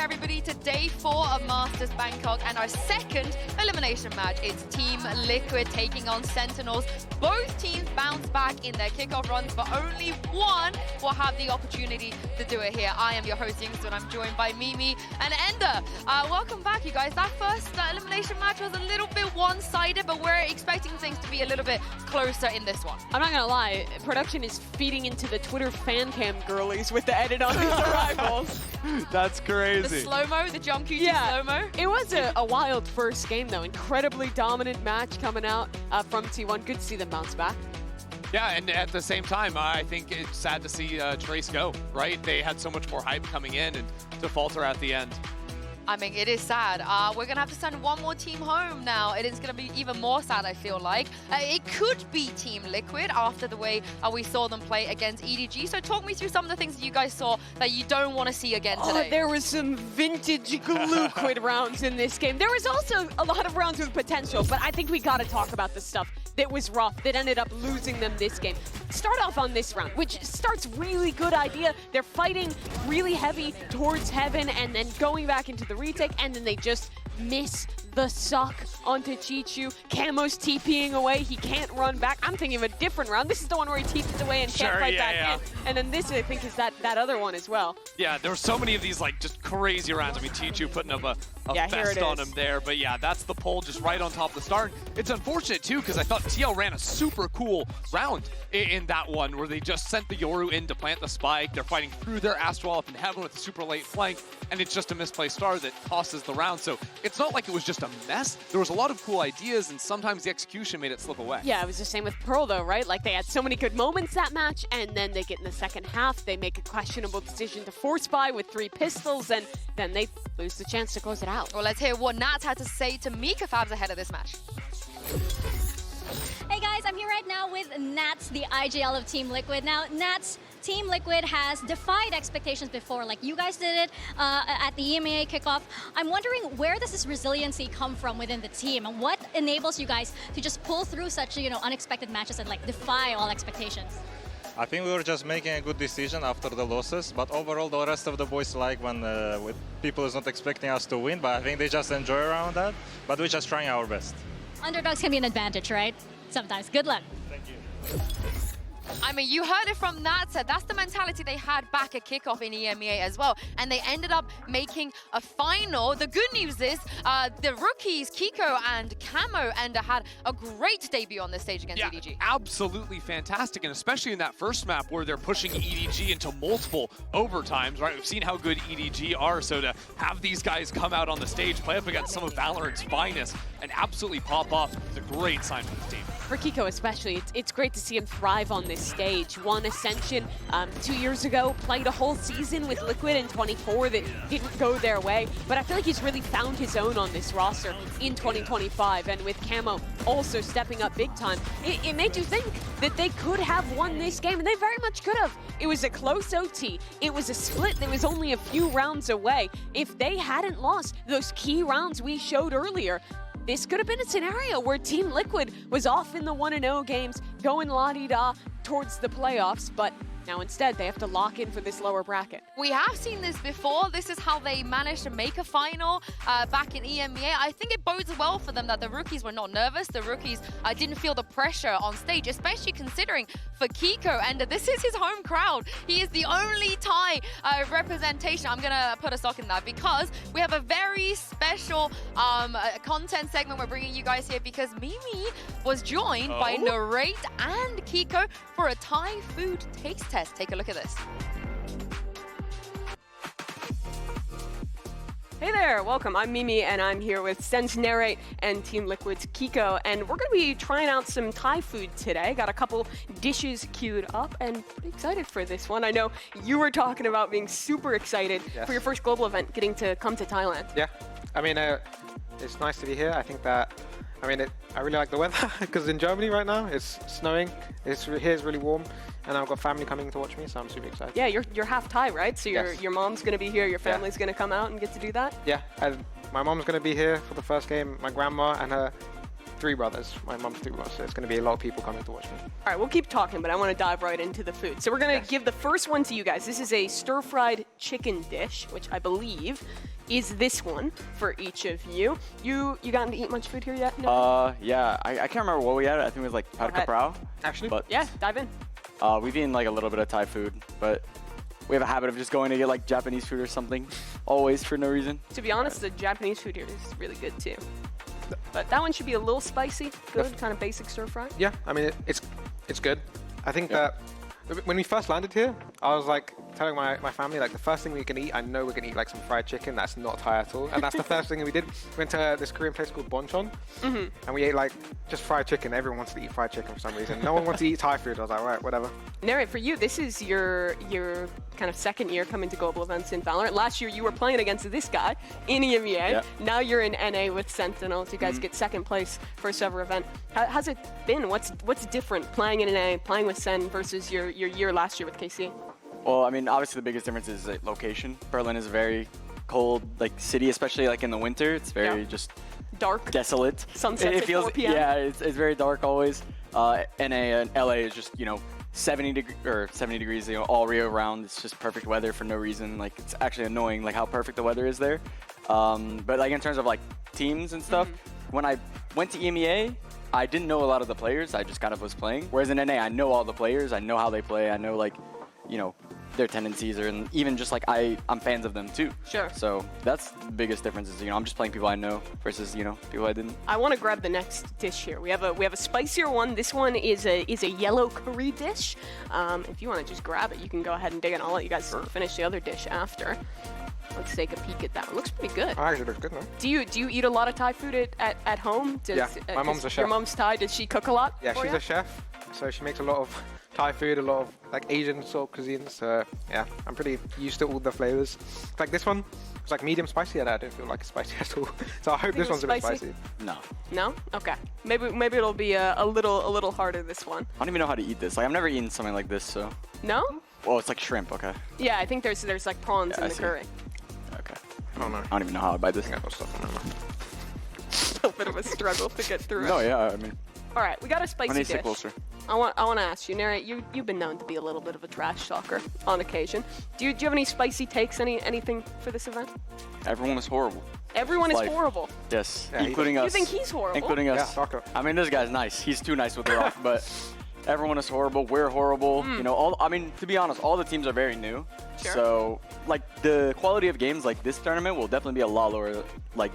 everybody, to day 4 of Masters Bangkok and our second elimination match. It's Team Liquid taking on Sentinels. Both teams bounce back in their kickoff runs, but only one will have the opportunity to do it here. I am your host, Yingsu, and I'm joined by Mimi and Ender. Welcome back, you guys. That first elimination match was a little bit one-sided, but we're expecting things to be a little bit closer in this one. I'm not gonna lie, production is feeding into the Twitter fan cam girlies with the edit on these arrivals. That's crazy. The slow-mo, the jump QT slow-mo. It was a wild first game, though. Incredibly dominant match coming out from T1. Good to see them bounce back. Yeah, and at the same time, I think it's sad to see Trace go, right? They had so much more hype coming in and to falter at the end. I mean, it is sad. We're going to have to send one more team home now. It is going to be even more sad, I feel like. It could be Team Liquid after the way we saw them play against EDG. So talk me through some of the things that you guys saw that you don't want to see again today. Oh, there was some vintage Liquid rounds in this game. There was also a lot of rounds with potential, but I think we got to talk about the stuff that was rough, that ended up losing them this game. Start off on this round, which starts really good idea. They're fighting really heavy towards heaven and then going back into the retake, and then they just miss the suck onto Chichu. Camo's TPing away. He can't run back. I'm thinking of a different round. This is the one where he TPs away and can't fight back in. And then this, I think, is that other one as well. Yeah, there were so many of these, like, just crazy rounds. I mean, Chichu putting up a fest on him there. But yeah, that's the pull just right on top of the start. It's unfortunate, too, because I thought TL ran a super cool round in that one where they just sent the Yoru in to plant the spike. They're fighting through their Astral up in heaven with a super late flank, and it's just a misplaced star that tosses the round. So it's not like it was just a mess. There was a lot of cool ideas, and sometimes the execution made it slip away. Yeah, it was the same with Pearl, though, right? Like, they had so many good moments that match, and then they get in the second half, they make a questionable decision to force buy with 3 pistols, and then they lose the chance to close it out. Well, let's hear what Nats had to say to Mika Fabs ahead of this match. Hey guys, I'm here right now with Nats, the IGL of Team Liquid. Now, Nats, Team Liquid has defied expectations before, like you guys did it at the EMEA kickoff. I'm wondering, where does this resiliency come from within the team, and what enables you guys to just pull through such, unexpected matches and like defy all expectations? I think we were just making a good decision after the losses, but overall the rest of the boys like when with people is not expecting us to win, but I think they just enjoy around that, but we're just trying our best. Underdogs can be an advantage, right? Sometimes. Good luck. Thank you. I mean, you heard it from Nats. That's the mentality they had back at kickoff in EMEA as well. And they ended up making a final. The good news is the rookies, Kiko and Camo, had a great debut on this stage against EDG. Absolutely fantastic, and especially in that first map where they're pushing EDG into multiple overtimes, right? We've seen how good EDG are, so to have these guys come out on the stage, play up against some of Valorant's finest, and absolutely pop off is a great sign for this team. For Kiko especially, it's great to see him thrive on this stage. Won Ascension 2 years ago, played a whole season with Liquid in 24 that didn't go their way, but I feel like he's really found his own on this roster in 2025, and with Camo also stepping up big time, it made you think that they could have won this game, and they very much could have. It was a close OT. It was a split that was only a few rounds away. If they hadn't lost those key rounds we showed earlier, this could have been a scenario where Team Liquid was off in the 1-0 games, going la-di-da towards the playoffs, but now instead they have to lock in for this lower bracket. We have seen this before. This is how they managed to make a final back in EMEA. I think it bodes well for them that the rookies were not nervous. The rookies didn't feel the pressure on stage, especially considering for Kiko, and this is his home crowd. He is the only Thai representation. I'm gonna put a sock in that because we have a very special content segment we're bringing you guys here because Mimi was joined by Narrate and Kiko for a Thai food taste test. Take a look at this. Hey there, welcome. I'm Mimi, and I'm here with Sen's Narrate and Team Liquid's Kiko, and we're going to be trying out some Thai food today. Got a couple dishes queued up, and pretty excited for this one. I know you were talking about being super excited for your first global event, getting to come to Thailand. Yeah, I mean, it's nice to be here. I think that, I really like the weather because in Germany right now, it's snowing. Here's really warm. And I've got family coming to watch me, so I'm super excited. Yeah, you're half Thai, right? So your mom's going to be here, your family's going to come out and get to do that? Yeah, and my mom's going to be here for the first game, my grandma and her 3 brothers. My mom's 3 brothers, so it's going to be a lot of people coming to watch me. All right, we'll keep talking, but I want to dive right into the food. So we're going to give the first one to you guys. This is a stir-fried chicken dish, which I believe is this one for each of you. You gotten to eat much food here yet? No? Yeah, I can't remember what we had. I think it was like pad kaprao. Actually, but yeah, dive in. we've eaten like a little bit of Thai food, but we have a habit of just going to get like Japanese food or something, always for no reason. To be honest, the Japanese food here is really good too. But that one should be a little spicy, good, kind of basic stir fry. Yeah, I mean, it's good. I think that when we first landed here, I was like telling my family, like, the first thing we can eat, I know we're gonna eat like some fried chicken. That's not Thai at all. And that's the first thing that we did. We went to this Korean place called Bonchon, and we ate like just fried chicken. Everyone wants to eat fried chicken for some reason. No one wants to eat Thai food. I was like, right, whatever. Narrate, for you, this is your kind of second year coming to global events in Valorant. Last year, you were playing against this guy in EMEA. Yeah. Now you're in NA with Sentinels. You guys get second place first ever event. How's it been? What's different playing in NA, playing with Sen versus your year last year with KC? Well, I mean, obviously the biggest difference is like, location. Berlin is a very cold like city, especially like in the winter. It's very just dark, desolate. Sunset It at feels 4 p.m. Yeah, it's very dark always. NA and LA is just 70 degrees all year round. It's just perfect weather for no reason. Like, it's actually annoying like how perfect the weather is there. But like in terms of like teams and stuff, when I went to EMEA, I didn't know a lot of the players. I just kind of was playing. Whereas in NA, I know all the players. I know how they play. I know like their tendencies, and even just like I'm fans of them too. Sure. So that's the biggest difference is I'm just playing people I know versus people I didn't. I want to grab the next dish here. We have a spicier one. This one is a yellow curry dish. If you want to just grab it, you can go ahead and dig it. I'll let you guys finish the other dish after. Let's take a peek at that one. Looks pretty good. Actually, looks good, man. Do you eat a lot of Thai food at home? Yeah, my mom's a chef. Your mom's Thai. Does she cook a lot? Yeah, she's a chef, so she makes a lot of Thai food, a lot of like Asian sort of cuisines. So yeah, I'm pretty used to all the flavors. Like this one, it's like medium spicy, and I don't feel like it's spicy at all. So I hope this one's a bit spicy. No. No? Okay. Maybe it'll be a little harder this one. I don't even know how to eat this. Like I've never eaten something like this, so. No? Oh, it's like shrimp. Okay. Yeah, I think there's like prawns in the curry. Okay. I don't know. I don't even know how to buy this. I got stuff on my mouth. A bit of a struggle to get through. No, yeah, I mean. All right, we got a spicy dish. Sit closer. I want to ask you, Narrate, you've been known to be a little bit of a trash talker on occasion. Do you have any spicy takes, anything for this event? Everyone is horrible. Everyone is horrible. Yes, yeah, including us. You think he's horrible? Including us. Yeah, I mean, this guy's nice. He's too nice with the rock, but everyone is horrible. We're horrible. I mean, to be honest, all the teams are very new. Sure. So, like, the quality of games like this tournament will definitely be a lot lower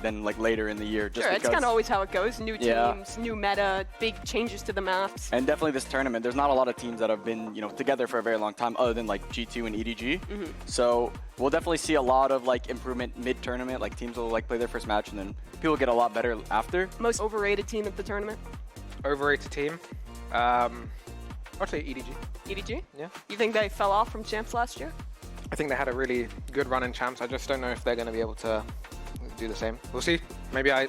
than like later in the year. Just sure, because, it's kind of always how it goes. New teams, new meta, big changes to the maps. And definitely this tournament, there's not a lot of teams that have been, together for a very long time other than like G2 and EDG. So we'll definitely see a lot of like improvement mid-tournament. Like teams will like play their first match and then people get a lot better after. Most overrated team at the tournament? Overrated team? I'd say EDG. EDG? Yeah. You think they fell off from champs last year? I think they had a really good run in champs. I just don't know if they're going to be able to do the same. We'll see. Maybe I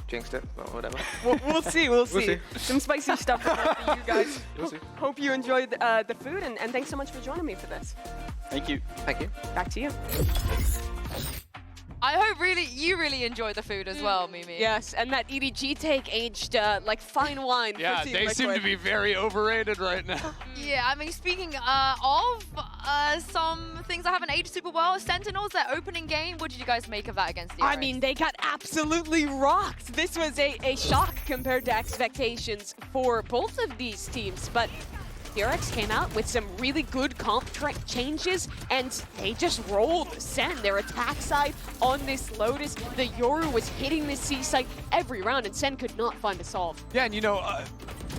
jinxed it, but whatever. We'll see. We'll see. Some spicy stuff for you guys. We'll see. Hope you enjoyed the food, and thanks so much for joining me for this. Thank you. Thank you. Back to you. I hope you really enjoy the food as well, Mimi. Yes, and that EDG take aged like fine wine. Yeah, for Team they seem Liquid. to be very overrated right now. Yeah, I mean, speaking of some things that haven't aged super well, Sentinels, their opening game, what did you guys make of that against the I mean, they got absolutely rocked. This was a shock compared to expectations for both of these teams, but DRX came out with some really good comp changes, and they just rolled Sen, their attack side, on this Lotus. The Yoru was hitting the C site every round, and Sen could not find a solve. Yeah, and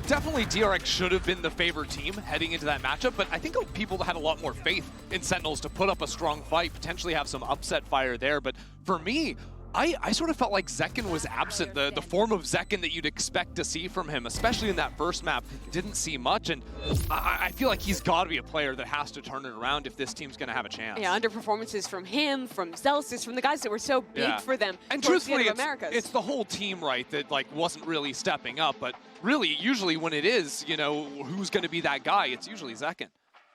definitely DRX should have been the favored team heading into that matchup, but I think people had a lot more faith in Sentinels to put up a strong fight, potentially have some upset fire there. But for me, I sort of felt like Zekken was absent. The form of Zekken that you'd expect to see from him, especially in that first map, didn't see much. And I feel like he's got to be a player that has to turn it around if this team's going to have a chance. Yeah, underperformances from him, from Zelsis, from the guys that were so big for them. And truthfully, it's the whole team, right, that like wasn't really stepping up. But really, usually when it is, who's going to be that guy, it's usually Zekken.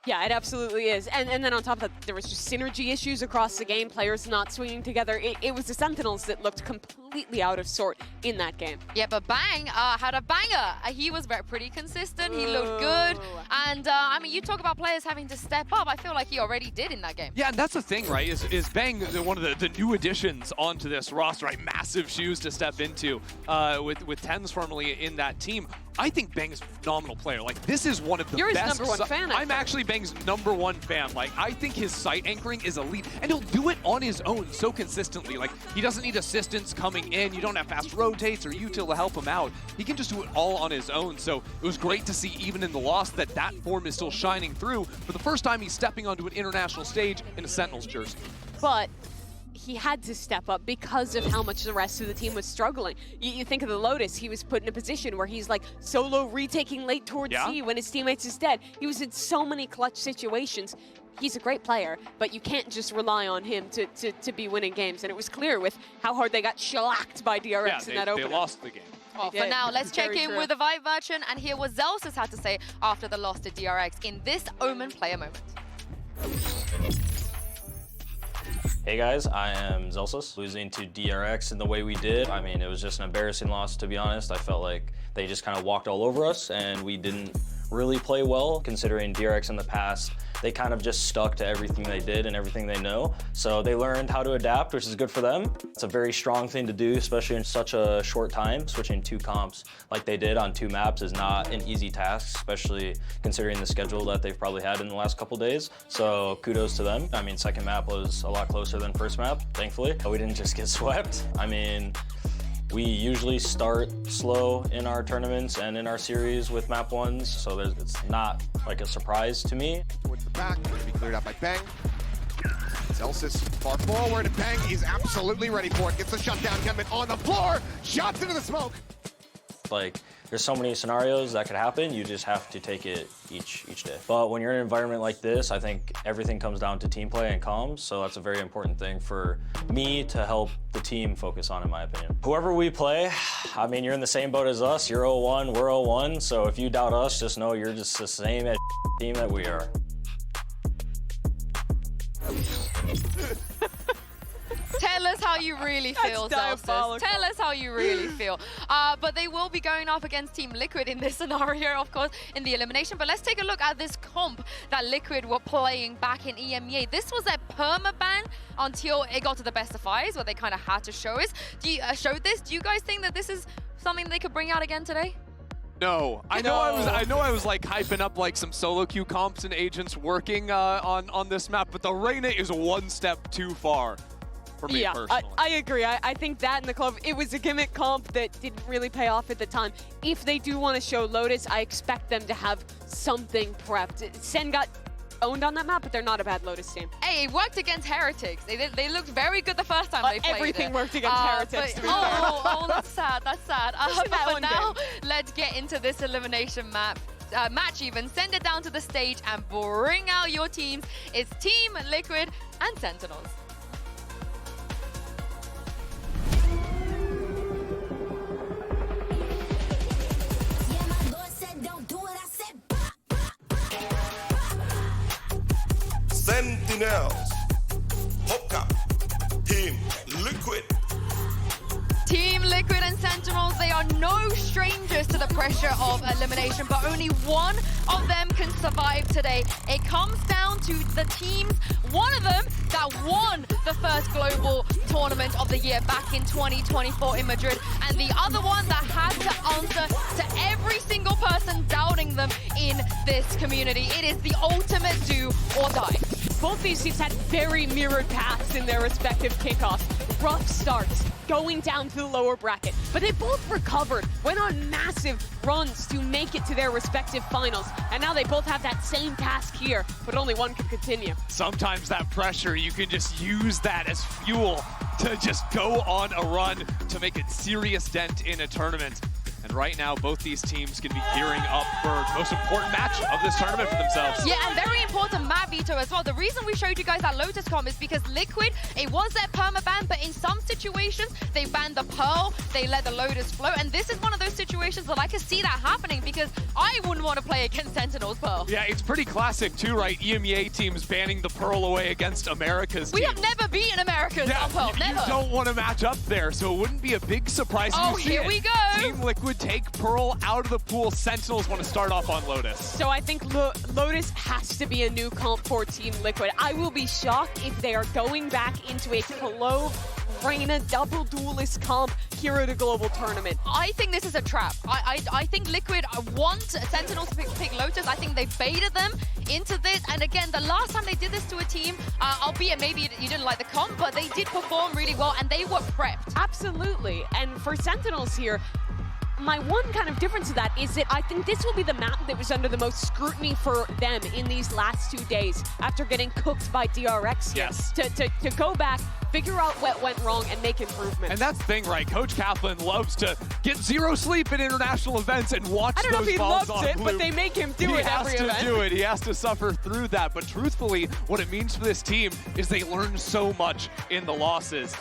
Yeah, it absolutely is. And then on top of that, there was just synergy issues across the game, players not swinging together. It was the Sentinels that looked completely out of sort in that game. Yeah, but Bang had a banger. He was pretty consistent. He looked good. And I mean, you talk about players having to step up. I feel like he already did in that game. Yeah, and that's the thing, right? Is Bang one of the new additions onto this roster, right? Massive shoes to step into with Tens formerly in that team. I think Bang's a phenomenal player. Like, this is one of the You're best. his #1 fan. I'm actually Bang's #1 fan. Like, I think his site anchoring is elite, and he'll do it on his own so consistently. Like, he doesn't need assistance coming in. You don't have fast rotates or util to help him out. He can just do it all on his own. So it was great to see, even in the loss, that form is still shining through. For the first time, he's stepping onto an international stage in a Sentinels jersey. But he had to step up because of how much the rest of the team was struggling. You think of the Lotus, he was put in a position where he's like solo retaking late towards C when his teammates is dead. He was in so many clutch situations. He's a great player, but you can't just rely on him to be winning games. And it was clear with how hard they got shellacked by DRX in that opener. They lost the game. Well, for now, let's check in with the Vibe Merchant and hear what Zelsus had to say after the loss to DRX in this Omen player moment. Hey guys, I am Zelsus. Losing to DRX in the way we did, I mean, it was just an embarrassing loss, to be honest. I felt like they just kind of walked all over us and we didn't really play well, considering DRX in the past, they kind of just stuck to everything they did and everything they know. So they learned how to adapt, which is good for them. It's a very strong thing to do, especially in such a short time. Switching 2 comps like they did on 2 maps is not an easy task, especially considering the schedule that they've probably had in the last couple days. So kudos to them. I mean, second map was a lot closer than first map, thankfully. We didn't just get swept. I mean, we usually start slow in our tournaments and in our series with map 1s, so it's not like a surprise to me. Towards the back, going to be cleared out by Bang. Zelsus far forward, and Bang is absolutely ready for it. Gets the shutdown gunman on the floor, shots into the smoke. Like, there's so many scenarios that could happen, you just have to take it each day. But when you're in an environment like this, I think everything comes down to team play and comms, so that's a very important thing for me to help the team focus on, in my opinion. Whoever we play, I mean, you're in the same boat as us, you're 0-1, we're 0-1, so if you doubt us, just know you're just the same team that we are. Tell us how you really feel, Zelsus. Tell us how you really feel. But they will be going off against Team Liquid in this scenario, of course, in the elimination. But let's take a look at this comp that Liquid were playing back in EMEA. This was a permaban until it got to the best of 5s, where they kind of had to show this. Do you guys think that this is something they could bring out again today? No, I know I was like hyping up like some solo queue comps and agents working on this map, but the Reyna is 1 step too far. For me personally. I agree. I think that in the club, it was a gimmick comp that didn't really pay off at the time. If they do want to show Lotus, I expect them to have something prepped. SEN got owned on that map, but they're not a bad Lotus team. Hey, it worked against Heretics. They looked very good the first time they played everything worked against Heretics. Oh, that's sad. That's sad. But now, let's get into this elimination match even. Send it down to the stage and bring out your teams. It's Team Liquid and Sentinels. Sentinels, Hoka, Team Liquid. Team Liquid and Sentinels, they are no strangers to the pressure of elimination, but only one of them can survive today. It comes down to the teams, one of them that won the first global tournament of the year back in 2024 in Madrid, and the other one that had to answer to every single person doubting them in this community. It is the ultimate do or die. Both these teams had very mirrored paths in their respective kickoffs. Rough starts, going down to the lower bracket, but they both recovered, went on massive runs to make it to their respective finals, and now they both have that same task here, but only one can continue. Sometimes that pressure, you can just use that as fuel to just go on a run to make a serious dent in a tournament. And right now, both these teams can be gearing up for the most important match of this tournament for themselves. Yeah, and very important map veto as well. The reason we showed you guys that Lotus comp is because Liquid, it was their permaban, but in some situations, they banned the Pearl, they let the Lotus float, and this is one of those situations that I can see that happening because I wouldn't want to play against Sentinels Pearl. Yeah, it's pretty classic too, right? EMEA teams banning the Pearl away against America's We team. have never beaten America's on Pearl, never. You don't want to match up there, so it wouldn't be a big surprise if you see here it. we go. Team Liquid take Pearl out of the pool. Sentinels want to start off on Lotus. So I think Lotus has to be a new comp for Team Liquid. I will be shocked if they are going back into a Clove, Reyna, double duelist comp here at a global tournament. I think this is a trap. I think Liquid want Sentinels to pick Lotus. I think they baited them into this. And again, the last time they did this to a team, albeit maybe you didn't like the comp, but they did perform really well and they were prepped. Absolutely. And for Sentinels here, my one kind of difference to that is that I think this will be the map that was under the most scrutiny for them in these last 2 days after getting cooked by DRX here. Yes. To go back, figure out what went wrong, and make improvements. And that's the thing, right? Coach Kaplan loves to get zero sleep at international events and watch those balls on I don't know if he loves it, loop. but they make him do it every event. He has to do it. He has to suffer through that. But truthfully, what it means for this team is they learn so much in the losses.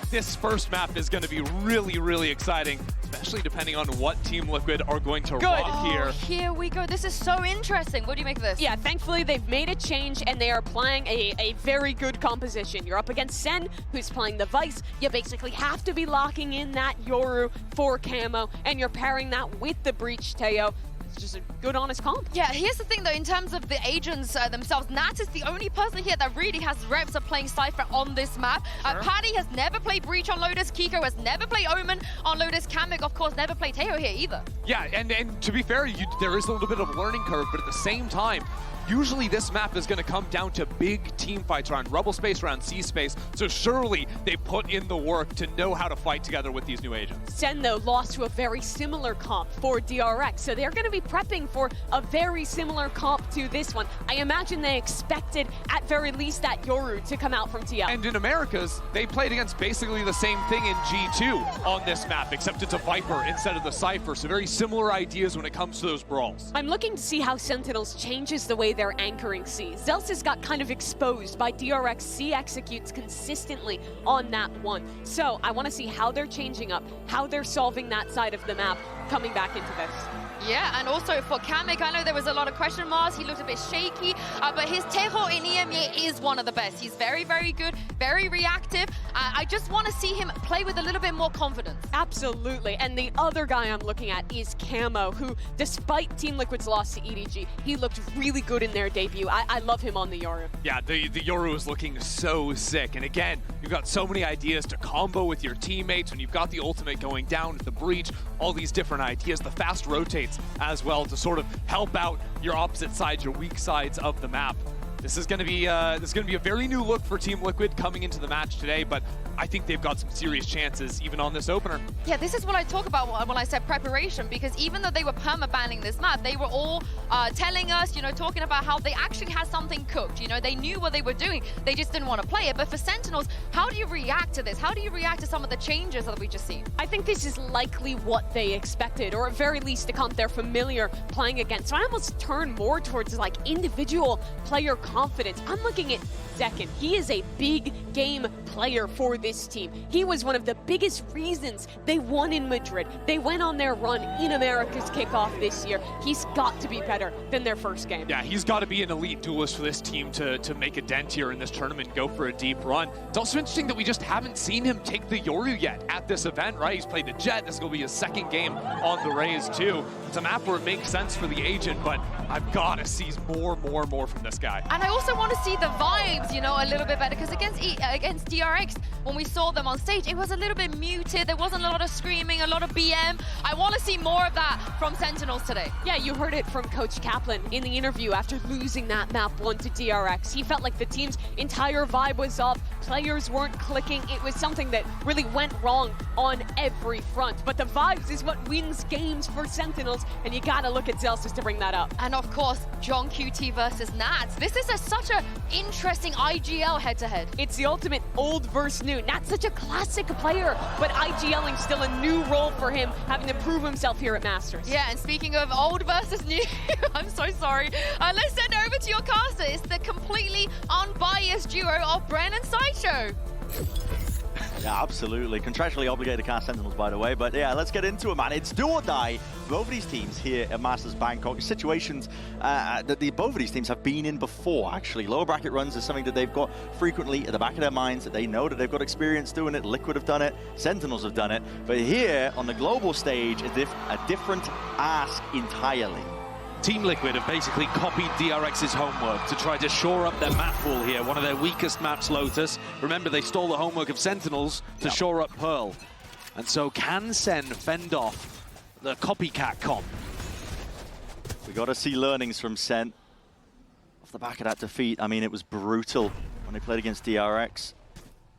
This first map is going to be really, really exciting, especially depending on what Team Liquid are going to rock here. Oh, here we go. This is so interesting. What do you make of this? Yeah, thankfully they've made a change and they are playing a very good composition. You're up against SEN, who's playing the Vice. You basically have to be locking in that Yoru for camo, and you're pairing that with the Breach Teo. It's just a good, honest comp. Yeah, here's the thing though, in terms of the agents themselves, Nat is the only person here that really has reps of playing Cypher on this map. Paddy has never played Breach on Lotus, Kiko has never played Omen on Lotus, Kamek, of course, never played Teo here either. Yeah, and to be fair, there is a little bit of a learning curve, but at the same time, usually this map is going to come down to big team fights around rubble space, around sea space, so surely they put in the work to know how to fight together with these new agents. SEN, though, lost to a very similar comp for DRX, so they're going to be prepping for a very similar comp to this one. I imagine they expected, at very least, that Yoru to come out from TL. And in Americas, they played against basically the same thing in G2 on this map, except it's a Viper instead of the Cypher, so very similar ideas when it comes to those brawls. I'm looking to see how Sentinels changes the way they're anchoring C. Zelsis got kind of exposed by DRX. C executes consistently on that one. So I want to see how they're changing up, how they're solving that side of the map coming back into this. Yeah, and also for Kamek, I know there was a lot of question marks. He looked a bit shaky, but his Teho in EMEA is one of the best. He's very, very good, very reactive. I just want to see him play with a little bit more confidence. Absolutely, and the other guy I'm looking at is Camo, who, despite Team Liquid's loss to EDG, he looked really good in their debut. I love him on the Yoru. Yeah, the Yoru is looking so sick, and again, you've got so many ideas to combo with your teammates when you've got the ultimate going down with the Breach, all these different ideas, the fast rotates as well to sort of help out your opposite sides, your weak sides of the map. This is going to be a very new look for Team Liquid coming into the match today, but I think they've got some serious chances even on this opener. Yeah, this is what I talk about when I said preparation, because even though they were perma-banning this map, they were all telling us, talking about how they actually had something cooked. They knew what they were doing. They just didn't want to play it. But for Sentinels, how do you react to this? How do you react to some of the changes that we just seen? I think this is likely what they expected, or at very least the comp they're familiar playing against. So I almost turn more towards like individual player confidence. I'm looking at Zekin. He is a big game player for this team. He was one of the biggest reasons they won in Madrid. They went on their run in America's kickoff this year. He's got to be better than their first game. Yeah, he's got to be an elite duelist for this team to make a dent here in this tournament and go for a deep run. It's also interesting that we just haven't seen him take the Yoru yet at this event, right? He's played the Jet. This is going to be his second game on the Rays too. It's a map where it makes sense for the agent, but I've got to see more from this guy. And I also want to see the vibes, a little bit better, because against DRX, when we saw them on stage, it was a little bit muted. There wasn't a lot of screaming, a lot of BM. I want to see more of that from Sentinels today. Yeah, you heard it from Coach Kaplan in the interview after losing that map 1 to DRX. He felt like the team's entire vibe was off. Players weren't clicking. It was something that really went wrong on every front. But the vibes is what wins games for Sentinels, and you gotta look at Zelsis to bring that up. And of course, John QT versus Nats. This is such an interesting IGL head-to-head. It's the ultimate old versus new. Nat's such a classic player, but IGLing still a new role for him, having to prove himself here at Masters. Yeah, and speaking of old versus new, I'm so sorry. Let's send it over to your caster. It's the completely unbiased duo of Bren and Sideshow. Yeah, absolutely. Contractually obligated to cast Sentinels, by the way. But yeah, let's get into it, man. It's do or die. Both of these teams here at Masters Bangkok. Situations that both of these teams have been in before, actually. Lower bracket runs is something that they've got frequently at the back of their minds, that they know that they've got experience doing it. Liquid have done it. Sentinels have done it. But here, on the global stage, a different ask entirely. Team Liquid have basically copied DRX's homework to try to shore up their map pool here. One of their weakest maps, Lotus. Remember, they stole the homework of Sentinels to shore up Pearl. And so can Sen fend off the copycat comp? We got to see learnings from Sen. Off the back of that defeat, I mean, it was brutal when they played against DRX.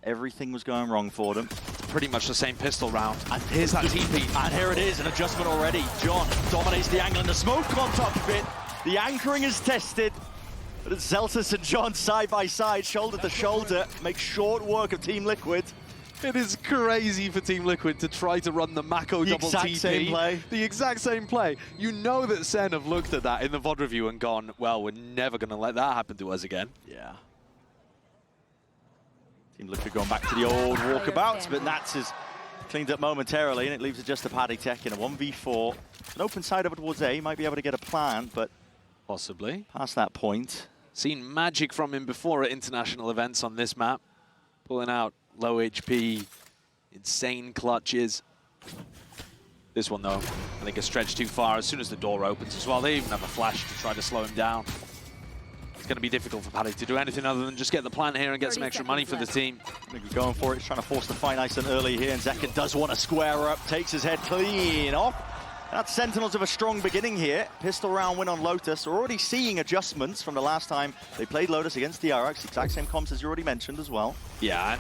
Everything was going wrong for them. Pretty much the same pistol round. And here's that TP. And here it is, an adjustment already. John dominates the angle and the smoke on top of it. The anchoring is tested. But it's Zelsis and John side by side, shoulder to shoulder, make short work of Team Liquid. It is crazy for Team Liquid to try to run the Mako double TP. The exact same play. The exact same play. You know that Sen have looked at that in the VOD review and gone, well, we're never going to let that happen to us again. Yeah. Team Liquid going back to the old walkabouts, but Nats is cleaned up momentarily, and it leaves it just to Paddy Tech in a 1v4. An open side over towards A, might be able to get a plan, but possibly past that point. Seen magic from him before at international events on this map. Pulling out low HP, insane clutches. This one, though, I think is stretched too far as soon as the door opens as well. They even have a flash to try to slow him down. It's going to be difficult for Paddy to do anything other than just get the plant here and get some extra money for the team. I think he's going for it. He's trying to force the fight nice and early here, and Zekken does want to square up, takes his head clean off. That's Sentinels of a strong beginning here. Pistol round win on Lotus. We're already seeing adjustments from the last time they played Lotus against DRX. Exact same comps as you already mentioned as well. Yeah,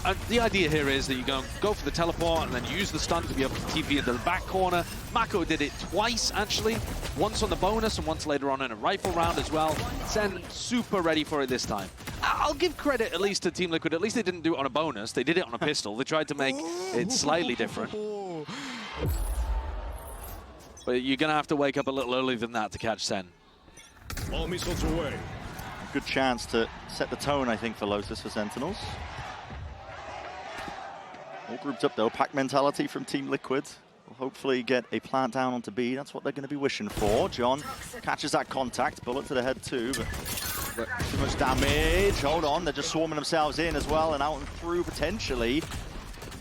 and the idea here is that you go for the teleport and then use the stun to be able to TP into the back corner. Mako did it twice, actually. Once on the bonus and once later on in a rifle round as well. Sen super ready for it this time. I'll give credit at least to Team Liquid. At least they didn't do it on a bonus. They did it on a pistol. They tried to make it slightly different. But you're going to have to wake up a little earlier than that to catch Sen. All missiles away. A good chance to set the tone, I think, for Lotus for Sentinels. All grouped up, though. Pack mentality from Team Liquid. Will hopefully get a plant down onto B. That's what they're going to be wishing for. John catches that contact. Bullet to the head, too. But too much damage. Hold on. They're just swarming themselves in as well and out and through, potentially.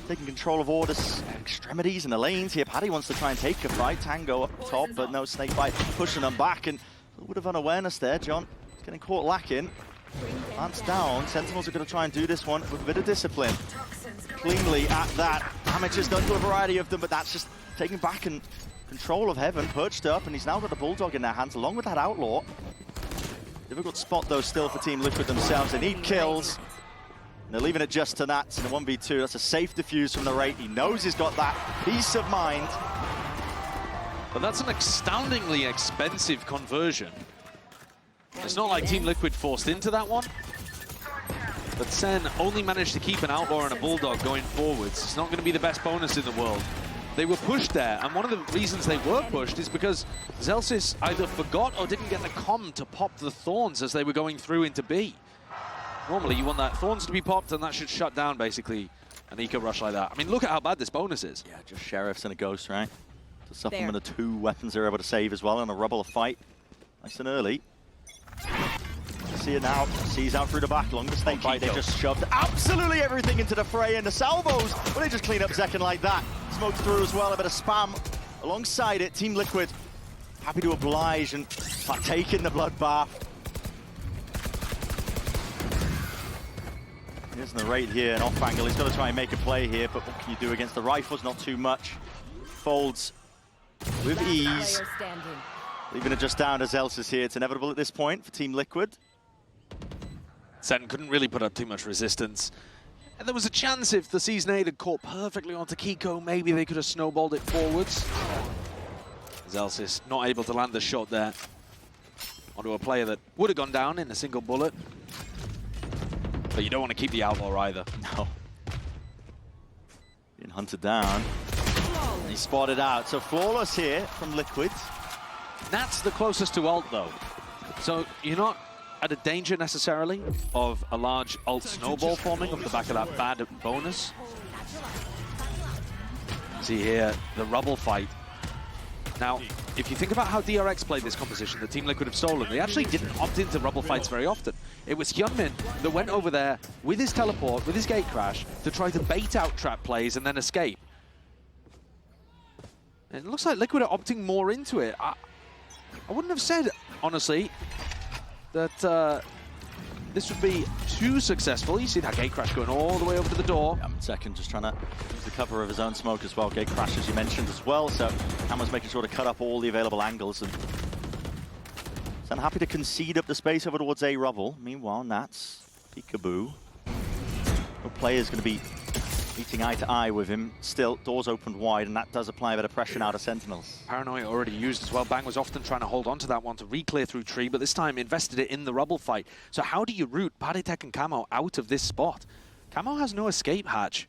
Taking control of all the extremities and the lanes here. Paddy wants to try and take a fight. Tango up top, but no Snakebite pushing them back. And a little bit of unawareness there. John is getting caught lacking. Lance down. Sentinels are going to try and do this one with a bit of discipline. Cleanly at that. Damage is done to a variety of them, but that's just taking back and control of Heaven. Perched up, and he's now got a Bulldog in their hands along with that Outlaw. Difficult spot, though, still for Team Liquid themselves. They need kills. They're leaving it just to Nats in a 1v2. That's a safe defuse from the rate. He knows he's got that peace of mind. But that's an astoundingly expensive conversion. It's not like Team Liquid forced into that one. But Sen only managed to keep an Outlaw and a Bulldog going forwards. It's not going to be the best bonus in the world. They were pushed there, and one of the reasons they were pushed is because Zelsis either forgot or didn't get the comm to pop the Thorns as they were going through into B. Normally, you want that Thorns to be popped, and that should shut down, basically, an eco rush like that. I mean, look at how bad this bonus is. Yeah, just Sheriffs and a Ghost, right? To supplement the 2 weapons they're able to save as well in a rubble fight. Nice and early. See it now. Sees out through the back. Along the Snakebite, they just shoved absolutely everything into the fray. And the salvos, well, they just clean up Zekken like that. Smoke through as well, a bit of spam alongside it. Team Liquid happy to oblige and partake in the bloodbath. Here's the rate here, an off angle. He's got to try and make a play here, but what can you do against the rifles? Not too much. Folds with ease. Leaving it just down as Zelsis here. It's inevitable at this point for Team Liquid. Sen couldn't really put up too much resistance. And there was a chance if the Season 8 had caught perfectly onto Kiko, maybe they could have snowballed it forwards. Zelsis not able to land the shot there onto a player that would have gone down in a single bullet. But you don't want to keep the Outlaw either. No. Being hunted down. And he's spotted out. So flawless here from Liquid. Nat's the closest to ult, though. So you're not at a danger necessarily of a large ult snowball forming off the back of that bad bonus. See here, the rubble fight. Now, if you think about how DRX played this composition that Team Liquid have stolen, they actually didn't opt into rubble fights very often. It was Hyunmin that went over there with his teleport, with his gate crash, to try to bait out trap plays and then escape. It looks like Liquid are opting more into it. I wouldn't have said, honestly, that this would be too successful. You see that gate crash going all the way over to the door. Yeah, Second just trying to use the cover of his own smoke as well. Gate crash, as you mentioned, as well. So Hammer's making sure to cut up all the available angles. And so I'm happy to concede up the space over towards A rubble. Meanwhile, Nats, peekaboo. No player's going to be meeting eye to eye with him. Still, doors opened wide, and that does apply a bit of pressure now to Sentinels. Paranoia already used as well. Bang was often trying to hold on to that one to re-clear through tree, but this time invested it in the rubble fight. So how do you root Paditek and Camo out of this spot? Camo has no escape hatch.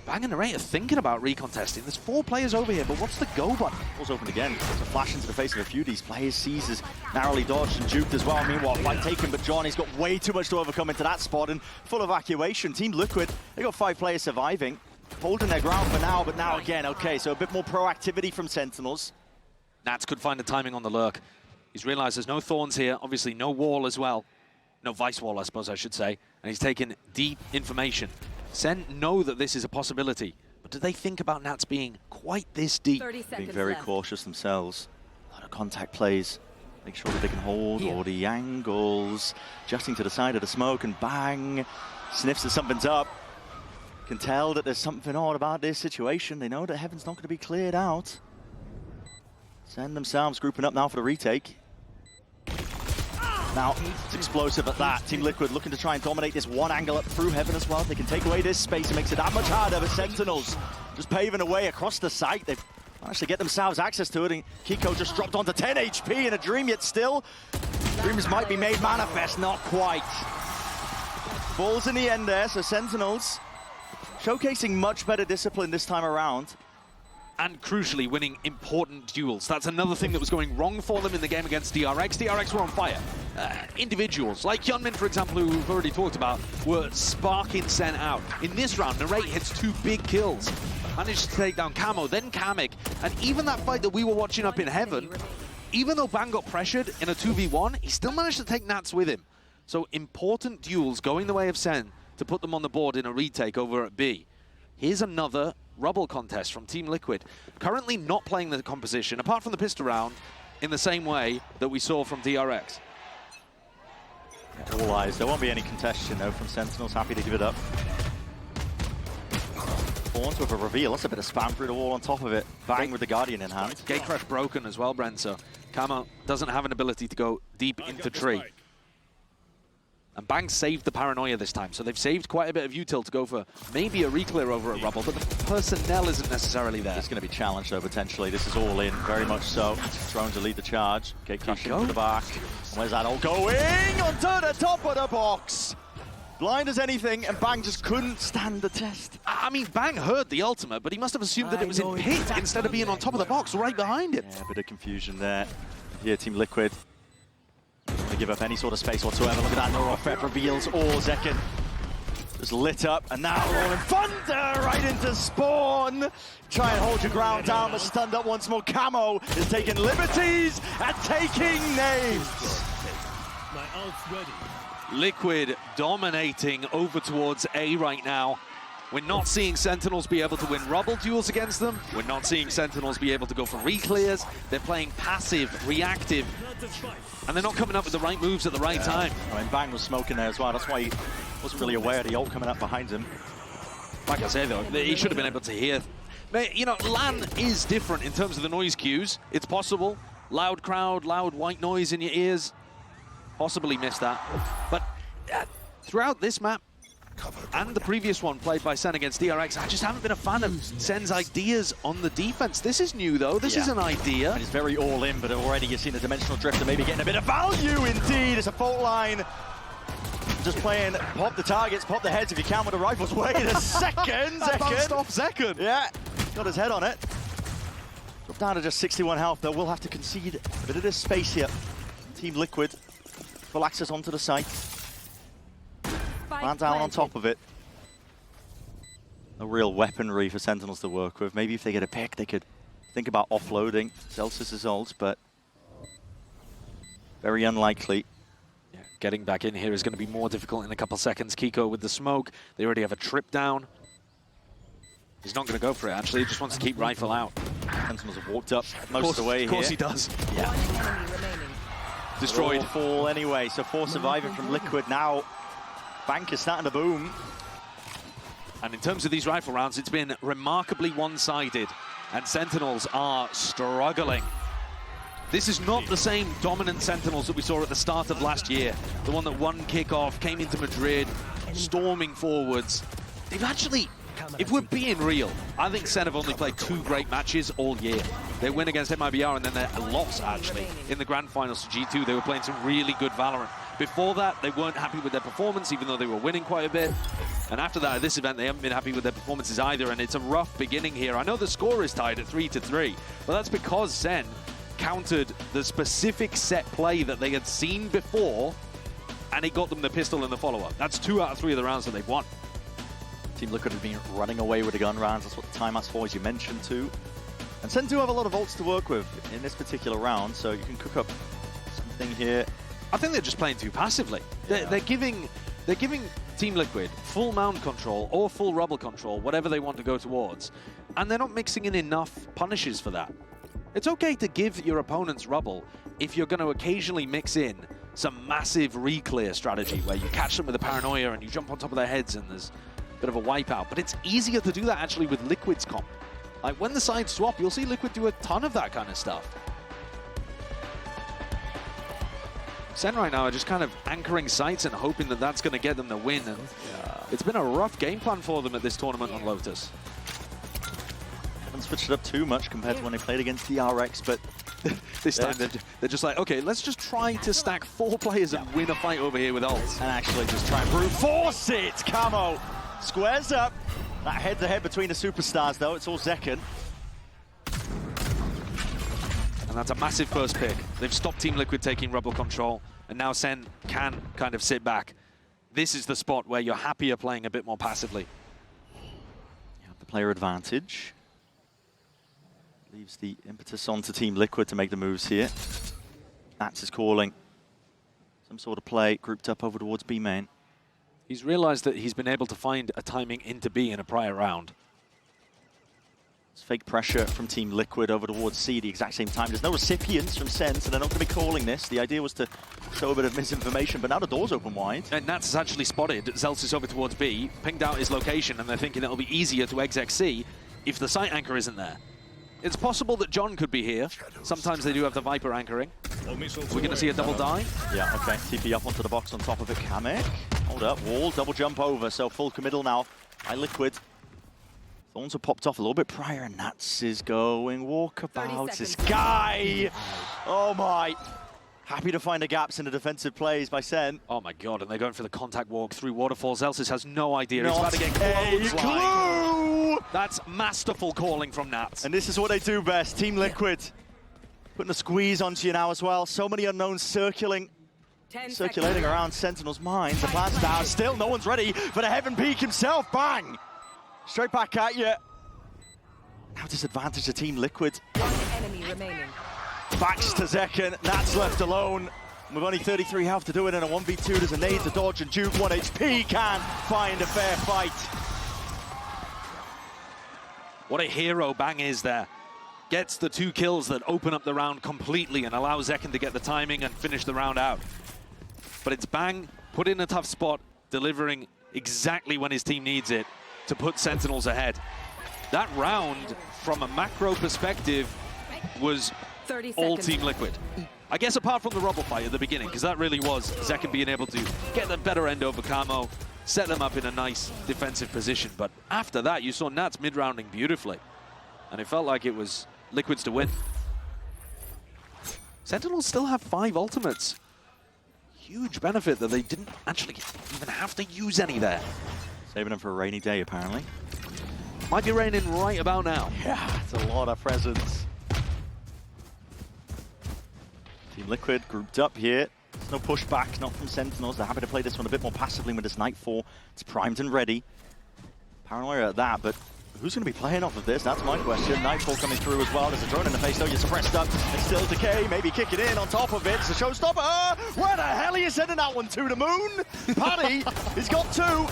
Bang and Narrate are thinking about recontesting. There's 4 players over here, but what's the go button? Doors opened again. It's a flash into the face of a few of these players. Caesar's narrowly dodged and juked as well. Meanwhile, fight taken, but Johnny's got way too much to overcome into that spot, and full evacuation. Team Liquid, they got 5 players surviving, holding their ground for now, but now again, okay, so a bit more proactivity from Sentinels. Nats could find the timing on the lurk. He's realized there's no thorns here, obviously no wall as well. No vice wall, I suppose I should say. And he's taken deep information. Sen know that this is a possibility, but do they think about Nats being quite this deep? Being very cautious themselves. A lot of contact plays. Make sure that they can hold all the angles. Adjusting to the side of the smoke, and Bang sniffs that something's up. Can tell that there's something odd about this situation. They know that Heaven's not going to be cleared out. Sen themselves grouping up now for the retake. Now, it's explosive at that. Team Liquid looking to try and dominate this one angle up through Heaven as well. They can take away this space and makes it that much harder, but Sentinels just paving a way across the site. They've managed to get themselves access to it, and Kiko just dropped onto 10 HP in a dream, yet still, dreams might be made manifest, not quite. Balls in the end there, so Sentinels showcasing much better discipline this time around. And crucially, winning important duels. That's another thing that was going wrong for them in the game against DRX. DRX were on fire. Individuals, like Hyunmin, for example, who we've already talked about, were sparking Sen out. In this round, Narrate hits 2 big kills. Managed to take down Camo, then Kamek. And even that fight that we were watching up in Heaven, even though Bang got pressured in a 2v1, he still managed to take Nats with him. So important duels going the way of Sen to put them on the board in a retake over at B. Here's another rubble contest from Team Liquid. Currently not playing the composition, apart from the pistol round, in the same way that we saw from DRX. All eyes. There won't be any contestation, though, from Sentinels. Happy to give it up. Thorns with a reveal. That's a bit of spam through the wall on top of it. Bang with the Guardian in hand. Gate crash broken as well, Bren, so Camo doesn't have an ability to go deep into tree. And Bang saved the Paranoia this time, so they've saved quite a bit of util to go for maybe a re-clear over at Rubble, but the personnel isn't necessarily there. It's going to be challenged, though, potentially. This is all in, very much so. Throwing to lead the charge. Gate crash into the back. And where's that all going? Onto the top of the box! Blind as anything, and Bang just couldn't stand the test. I mean, Bang heard the ultimate, but he must have assumed that it was in pit instead of being on top of the box right behind it. Yeah, a bit of confusion there. Here, Team Liquid. To give up any sort of space whatsoever. Look at that, Neural Threat reveals all Zekken. Just lit up, and now rolling thunder right into Spawn. Try and hold your ground down, but stunned up once more. Camo is taking liberties and taking names. My ult's ready. Liquid dominating over towards A right now. We're not seeing Sentinels be able to win rubble duels against them. We're not seeing Sentinels be able to go for re-clears. They're playing passive, reactive, and they're not coming up with the right moves at the right time. I mean, Bang was smoking there as well. That's why he wasn't really aware of the ult coming up behind him. Like I say, though, he should have been able to hear. You know, LAN is different in terms of the noise cues. It's possible. Loud crowd, loud white noise in your ears. Possibly missed that. But throughout this map, and the previous one played by Sen against DRX, I just haven't been a fan of Sen's ideas on the defense. This is new, though. This is an idea. And he's very all in, but already you've seen the dimensional drift and maybe getting a bit of value indeed. It's a fault line. Just playing, pop the targets, pop the heads if you can with the rifles. Wait a second. That bounced off Zekken. Yeah, got his head on it. Dropped down to just 61 health, though. We'll have to concede a bit of this space here. Team Liquid full access onto the site. Man down on top of it. No real weaponry for Sentinels to work with. Maybe if they get a pick, they could think about offloading Zelsis' ult, but very unlikely. Yeah, getting back in here is going to be more difficult in a couple seconds. Kiko with the smoke. They already have a trip down. He's not going to go for it, actually. He just wants to keep Rifle out. Sentinels have walked up most of the way here. Of course he does. Yeah. Destroyed. Fall anyway, so 4 surviving from Liquid now. Bank is starting to boom. And in terms of these rifle rounds, it's been remarkably one-sided, and Sentinels are struggling. This is not the same dominant Sentinels that we saw at the start of last year. The one that won kickoff, came into Madrid, storming forwards. They've actually, if we're being real, I think Sen have only played 2 great matches all year. They win against MIBR and then their loss, actually, in the grand finals to G2. They were playing some really good Valorant. Before that, they weren't happy with their performance, even though they were winning quite a bit. And after that, at this event, they haven't been happy with their performances either, and it's a rough beginning here. I know the score is tied at 3-3, but that's because Sen countered the specific set play that they had seen before, and it got them the pistol in the follow-up. That's 2 out of 3 of the rounds that they've won. Team Liquid have been running away with the gun rounds. That's what the timeouts for, as you mentioned too. And Sen do have a lot of ults to work with in this particular round, so you can cook up something here. I think they're just playing too passively. Yeah. They're giving Team Liquid full mount control or full rubble control, whatever they want to go towards, and they're not mixing in enough punishes for that. It's okay to give your opponents rubble if you're going to occasionally mix in some massive re-clear strategy where you catch them with a paranoia and you jump on top of their heads and there's a bit of a wipeout. But it's easier to do that actually with Liquid's comp. Like when the sides swap, you'll see Liquid do a ton of that kind of stuff. Sen right now are just kind of anchoring sights and hoping that that's going to get them the win. And it's been a rough game plan for them at this tournament on Lotus. Haven't switched it up too much compared to when they played against DRX, but this time they're just like, okay, let's just try to stack 4 players and win a fight over here with ults. And actually just try and brute force it! Camo squares up. That head-to-head between the superstars, though. It's all Zekken. And that's a massive first pick. They've stopped Team Liquid taking rubble control, and now Sen can kind of sit back. This is the spot where you're happier playing a bit more passively. You have the player advantage. Leaves the impetus on to Team Liquid to make the moves here. Nats is calling some sort of play, grouped up over towards B main. He's realized that he's been able to find a timing into B in a prior round. It's fake pressure from Team Liquid over towards C at the exact same time. There's no recipients from Sen, so they're not going to be calling this. The idea was to show a bit of misinformation, but now the door's open wide. And Nats has actually spotted Zelsis over towards B, pinged out his location, and they're thinking it'll be easier to exec C if the site anchor isn't there. It's possible that John could be here. Sometimes they do have the Viper anchoring. We're going to see a double die. Yeah, okay. TP up onto the box on top of it. Kamek. Hold up. Wall. Double jump over. So full committal now by Liquid. Thorns have popped off a little bit prior, and Nats is going walkabout. This guy! Oh my! Happy to find the gaps in the defensive plays by Sen. Oh my god, and they're going for the contact walk through waterfalls. Zelsis has no idea. Not He's about to get a clue! That's masterful calling from Nats. And this is what they do best. Team Liquid putting a squeeze onto you now as well. So many unknowns circulating around Sentinel's minds. The plan's down. Still, no one's ready for the Heaven Peak himself. Bang! Straight back at you. Now disadvantage to Team Liquid. One enemy remaining. Backs to Zekken. Nats left alone. With only 33 health to do it in a 1v2. There's a nade to dodge, and Duke 1 HP can find a fair fight. What a hero Bang is there. Gets the 2 kills that open up the round completely and allow Zekken to get the timing and finish the round out. But it's Bang put in a tough spot, delivering exactly when his team needs it to put Sentinels ahead. That round, from a macro perspective, was all Team Liquid. I guess apart from the rubble fight at the beginning, because that really was Zekken being able to get the better end over Camo, set them up in a nice defensive position. But after that, you saw Nats mid-rounding beautifully. And it felt like it was Liquid's to win. Sentinels still have 5 ultimates. Huge benefit that they didn't actually even have to use any there. Saving them for a rainy day, apparently. Might be raining right about now. Yeah, it's a lot of presents. Team Liquid grouped up here. There's no pushback, not from Sentinels. They're happy to play this one a bit more passively with this Nightfall. It's primed and ready. Paranoia at that, but who's going to be playing off of this? That's my question. Nightfall coming through as well. There's a drone in the face, though. You're suppressed up. And still Decay, maybe kicking in on top of it. It's a showstopper. Where the hell are you sending that one to? The moon? Paddy, he's got 2.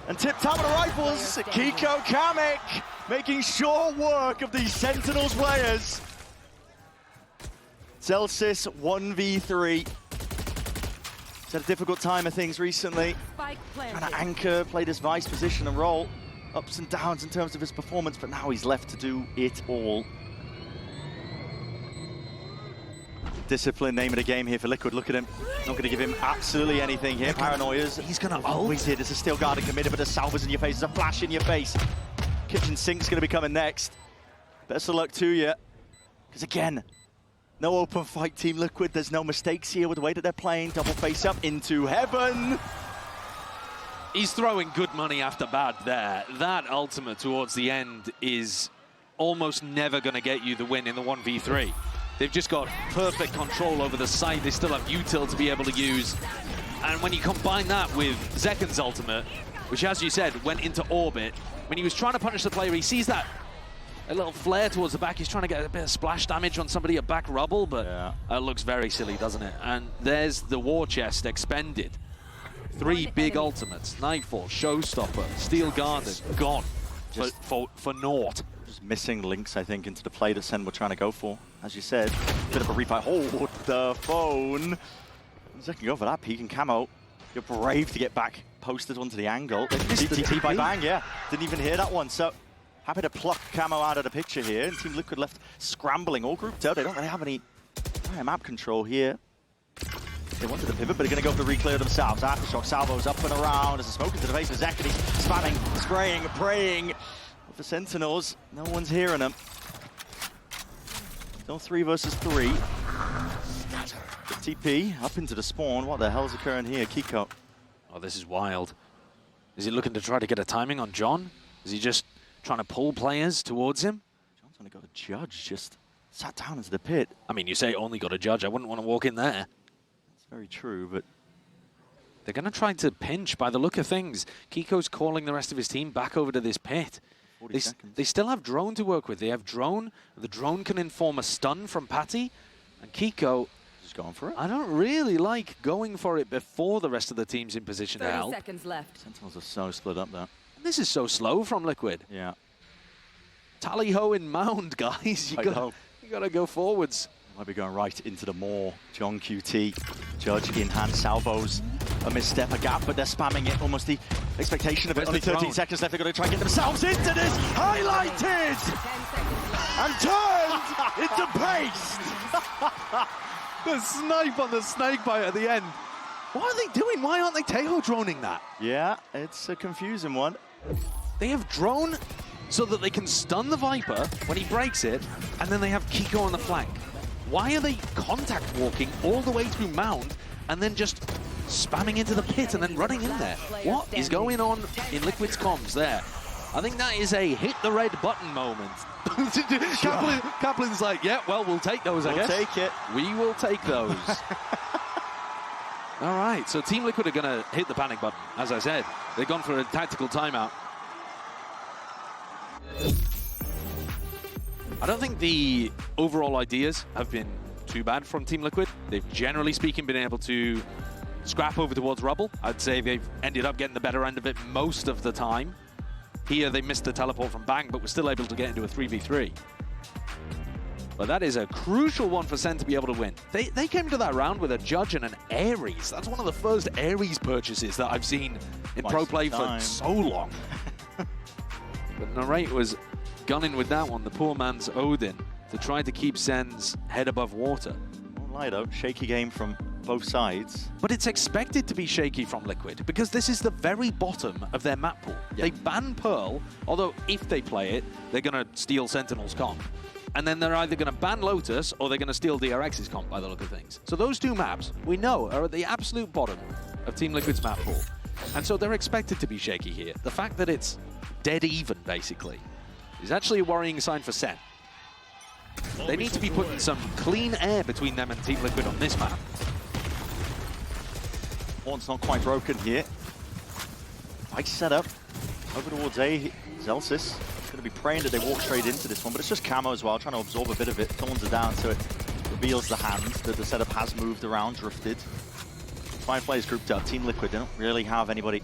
And Tip Top of the rifles. Kiko Kamek making short work of these Sentinels players. Celsius 1v3. He's had a difficult time of things recently. Trying to anchor, play this vice position and roll. Ups and downs in terms of his performance, but now he's left to do it all. Discipline, name of the game here for Liquid. Look at him. Not going to give him absolutely anything here. Paranoias. He's going to always hit. There's a steel guard committed, but there's salvers in your face. There's a flash in your face. Kitchen Sink's going to be coming next. Best of luck to you. Because again, no open fight, Team Liquid. There's no mistakes here with the way that they're playing. Double face up into heaven. He's throwing good money after bad there. That ultimate towards the end is almost never going to get you the win in the 1v3. They've just got perfect control over the site. They still have util to be able to use. And when you combine that with Zeken's ultimate, which, as you said, went into orbit, when he was trying to punish the player, he sees that a little flare towards the back. He's trying to get a bit of splash damage on somebody at back rubble, but it looks very silly, doesn't it? And there's the war chest expended. 3 big ultimates, Nightfall, Showstopper, Steel Garden, gone for naught. Just missing links, I think, into the play that Sen were trying to go for. As you said, bit of a refight. Hold the phone. Second go for that peek and camo. You're brave to get back posted onto the angle. TT by Bang, yeah. Didn't even hear that one, so happy to pluck camo out of the picture here. And Team Liquid left scrambling, all grouped out. They don't really have any map control here. They wanted to pivot, but they're going to go for the reclear themselves. Aftershock salvos up and around as a smoke into the face of Zek, and he's spamming, spraying, praying. For Sentinels, no one's hearing them. Still 3 versus 3. TP up into the spawn. What the hell is occurring here, Kiko? Oh, this is wild. Is he looking to try to get a timing on John? Is he just trying to pull players towards him? John's only got a judge, just sat down into the pit. I mean, you say only got a judge. I wouldn't want to walk in there. Very true, but they're going to try to pinch by the look of things. Kiko's calling the rest of his team back over to this pit. They still have drone to work with. They have drone. The drone can inform a stun from Patty. And Kiko just going for it. I don't really like going for it before the rest of the team's in position to help. 30 seconds left. Sentinels are so split up there. This is so slow from Liquid. Yeah. Tally-ho in mound, guys. You got to go forwards. Might be going right into the maw. John QT, Judge in hand, salvos, a misstep, a gap, but they're spamming it. Almost the expectation of it. Only 13 seconds left. They're going to try and get themselves into this. Highlighted and turned into paste. The snipe on the snakebite at the end. What are they doing? Why aren't they Tejo droning that? Yeah, it's a confusing one. They have drone so that they can stun the Viper when he breaks it, and then they have Kiko on the flank. Why are they contact walking all the way through mound and then just spamming into the pit and then running in there? What is going on in Liquid's comms there? I think that is a hit the red button moment. Kaplan's like, yeah, well, we'll take those, I guess. We'll take it. We will take those. All right, so Team Liquid are going to hit the panic button. As I said, they've gone for a tactical timeout. I don't think the overall ideas have been too bad from Team Liquid. They've, generally speaking, been able to scrap over towards rubble. I'd say they've ended up getting the better end of it most of the time. Here, they missed the teleport from Bang, but were still able to get into a 3v3. But that is a crucial one for Sen to be able to win. They came to that round with a Judge and an Ares. That's one of the first Ares purchases that I've seen in pro play for so long. But Narrate was gunning with that one, the poor man's Odin, to try to keep Sen's head above water. Won't lie though, shaky game from both sides. But it's expected to be shaky from Liquid, because this is the very bottom of their map pool. They ban Pearl, although if they play it, they're going to steal Sentinel's comp. And then they're either going to ban Lotus, or they're going to steal DRX's comp by the look of things. So those two maps, we know, are at the absolute bottom of Team Liquid's map pool. And so they're expected to be shaky here. The fact that it's dead even, basically, is actually a worrying sign for Sen. They need to be putting some clean air between them and Team Liquid on this map. Horn's not quite broken here. Nice setup. Over towards A. Zelsis. Going to be praying that they walk straight into this one, but it's just Camo as well, trying to absorb a bit of it. Thorns are down, so it reveals the hand that the setup has moved around, drifted. 5 players grouped up. Team Liquid, they don't really have anybody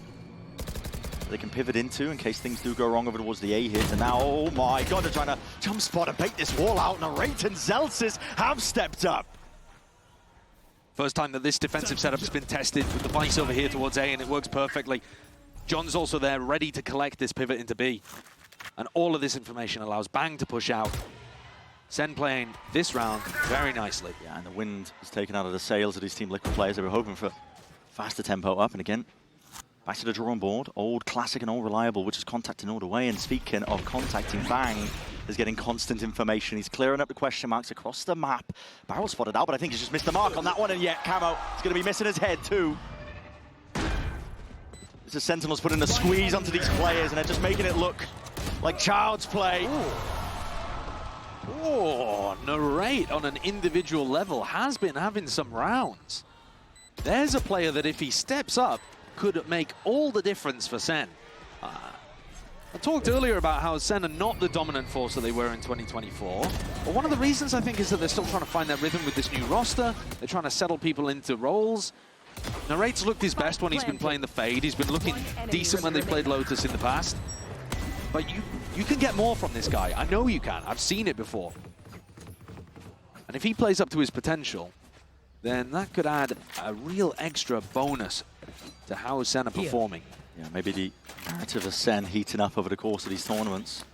they can pivot into in case things do go wrong over towards the A hit. And now, oh my god, they're trying to jump spot and bait this wall out. Narrate and Zelsis have stepped up. First time that this defensive setup has been tested with the Vice over here towards A, and it works perfectly. John's also there, ready to collect this pivot into B. And all of this information allows Bang to push out. Sen playing this round very nicely. Yeah, and the wind is taken out of the sails of these Team Liquid players. They were hoping for faster tempo up, and again, back to the drawing board. Old, classic, and all reliable, which is contacting all the way. And speaking of contacting, Bang is getting constant information. He's clearing up the question marks across the map. Barrel spotted out, but I think he's just missed the mark on that one. And yet, Camo is going to be missing his head too. This is Sentinels putting a squeeze onto these players, and they're just making it look like child's play. Oh, Narrate on an individual level has been having some rounds. There's a player that if he steps up, could make all the difference for Sen. I talked earlier about how Sen are not the dominant force that they were in 2024. But one of the reasons I think is that they're still trying to find their rhythm with this new roster. They're trying to settle people into roles. Narrate's looked his best when he's been playing the Fade. He's been looking decent when they played Lotus in the past. But you can get more from this guy. I know you can. I've seen it before. And if he plays up to his potential, then that could add a real extra bonus to how Sen are performing. Yeah, maybe the narrative of Sen heating up over the course of these tournaments.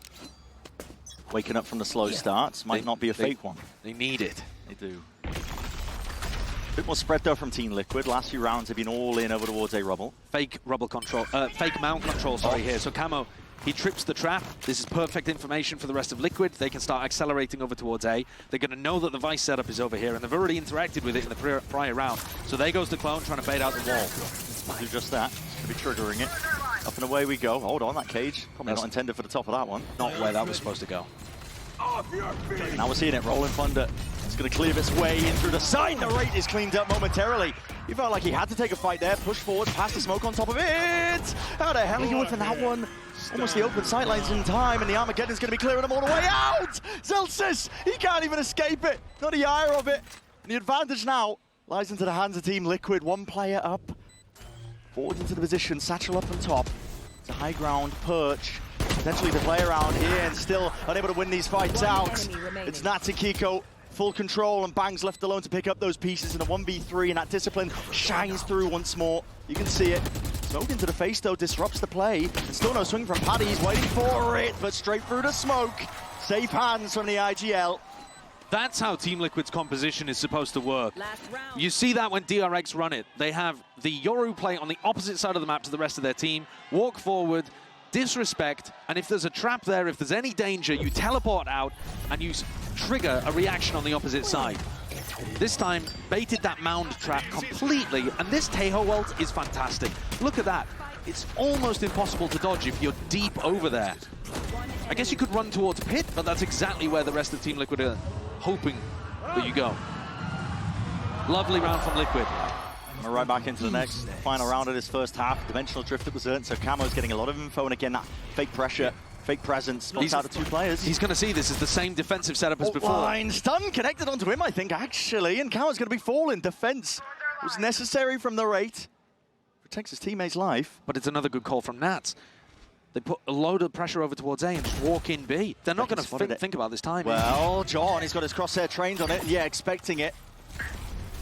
Waking up from the slow starts might not be a fake one. They need it. They do. A bit more spread though from Team Liquid. Last few rounds have been all in over towards A Rubble. Fake rubble control, fake mount control, sorry, here. So Camo, he trips the trap. This is perfect information for the rest of Liquid. They can start accelerating over towards A. They're going to know that the Vice setup is over here, and they've already interacted with it in the prior round. So there goes the Clone trying to bait out the wall. Do just that. Going to be triggering it. Up and away we go. Hold on, that cage. Probably not intended for the top of that one. Not where that was supposed to go. Now we're seeing it. Rolling Thunder. It's going to cleave its way in through the side. Narrate is cleaned up momentarily. He felt like he had to take a fight there. Push forward, past the smoke on top of it. How the hell are you whipping that one? Almost the open sightlines in time, and the Armageddon's going to be clearing them all the way out. Zelsis, he can't even escape it. Not the ire of it. And the advantage now lies into the hands of Team Liquid. One player up. Forward into the position, Satchel up on top. It's a high ground perch. Potentially to play around here and still unable to win these fights out. It's Nats and Kiko, full control, and Bang's left alone to pick up those pieces in a 1v3, and that discipline shines through once more. You can see it. Smoke into the face though, disrupts the play. And still no swing from Paddy, he's waiting for it, but straight through the smoke. Safe hands from the IGL. That's how Team Liquid's composition is supposed to work. You see that when DRX run it. They have the Yoru play on the opposite side of the map to the rest of their team, walk forward, disrespect, and if there's a trap there, if there's any danger, you teleport out and you trigger a reaction on the opposite side. This time, baited that mound trap completely, and this Teho ult is fantastic. Look at that. It's almost impossible to dodge if you're deep over there. I guess you could run towards Pit, but that's exactly where the rest of Team Liquid are hoping that you go. Lovely round from Liquid. We're right back into the next final round of this first half. Dimensional drift that was earned, so Camo's getting a lot of info, and again, that fake pressure, fake presence, spots out of 2 players. He's going to see this as the same defensive setup as before. Line stun connected onto him, I think, actually, and Camo's going to be falling. Defense was necessary from the rate. Protects his teammate's life. But it's another good call from Nats. They put a load of pressure over towards A and just walk in B. They're not going to think about this time. Well, John, he's got his crosshair trained on it. Yeah, expecting it.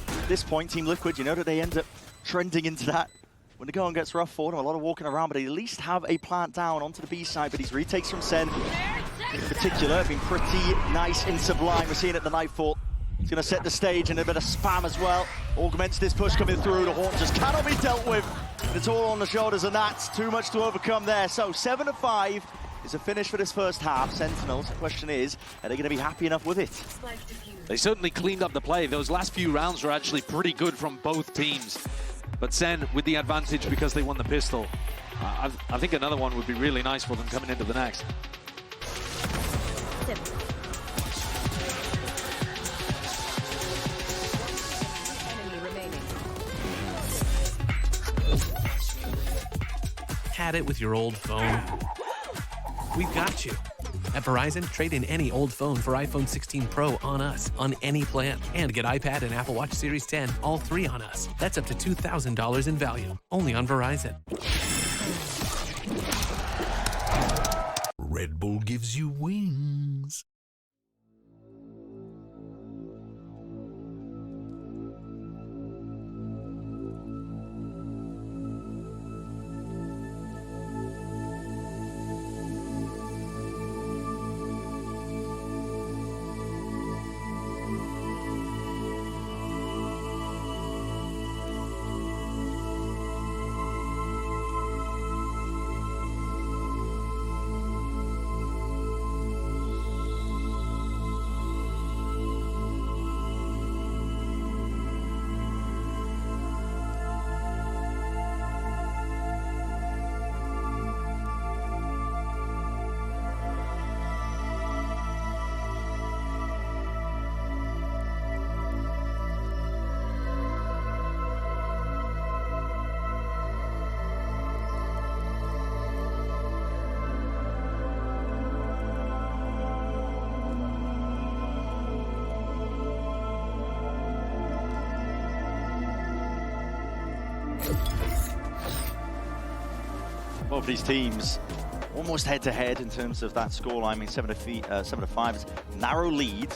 At this point, Team Liquid, you know that they end up trending into that. When the going gets rough for them, a lot of walking around, but they at least have a plant down onto the B side. But these retakes from Sen, in particular, have been pretty nice in Sublime. We're seeing it at the Nightfall. He's going to set the stage and a bit of spam as well. Augments this push coming through. The Horn just cannot be dealt with. It's all on the shoulders of Nats. Too much to overcome there. So 7-5 is a finish for this first half. Sentinels, the question is, are they going to be happy enough with it? They certainly cleaned up the play. Those last few rounds were actually pretty good from both teams. But Sen with the advantage because they won the pistol. I think another one would be really nice for them coming into the next. Had it with your old phone? We've got you. At Verizon, trade in any old phone for iPhone 16 Pro on us, on any plan. And get iPad and Apple Watch Series 10, all 3 on us. That's up to $2,000 in value, only on Verizon. Red Bull gives you wings. Both of these teams almost head-to-head in terms of that scoreline. I mean, 7-5 is narrow lead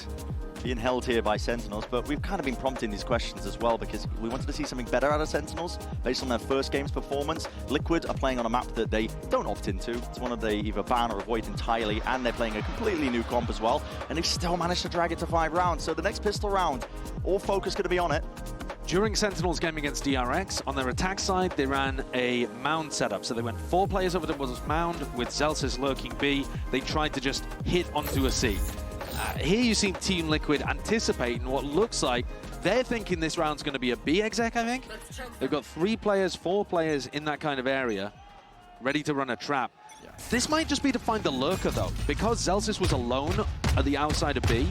being held here by Sentinels, but we've kind of been prompting these questions as well because we wanted to see something better out of Sentinels based on their first game's performance. Liquid are playing on a map that they don't opt into. It's one that they either ban or avoid entirely, and they're playing a completely new comp as well, and they still managed to drag it to 5 rounds. So the next pistol round, all focus going to be on it. During Sentinels' game against DRX, on their attack side, they ran a mound setup. So they went 4 players over towards mound with Zelsis lurking B. They tried to just hit onto a C. Here you see Team Liquid anticipating what looks like they're thinking this round's going to be a B exec, I think. They've got 3 players, 4 players in that kind of area, ready to run a trap. Yeah. This might just be to find the lurker, though. Because Zelsis was alone at the outside of B,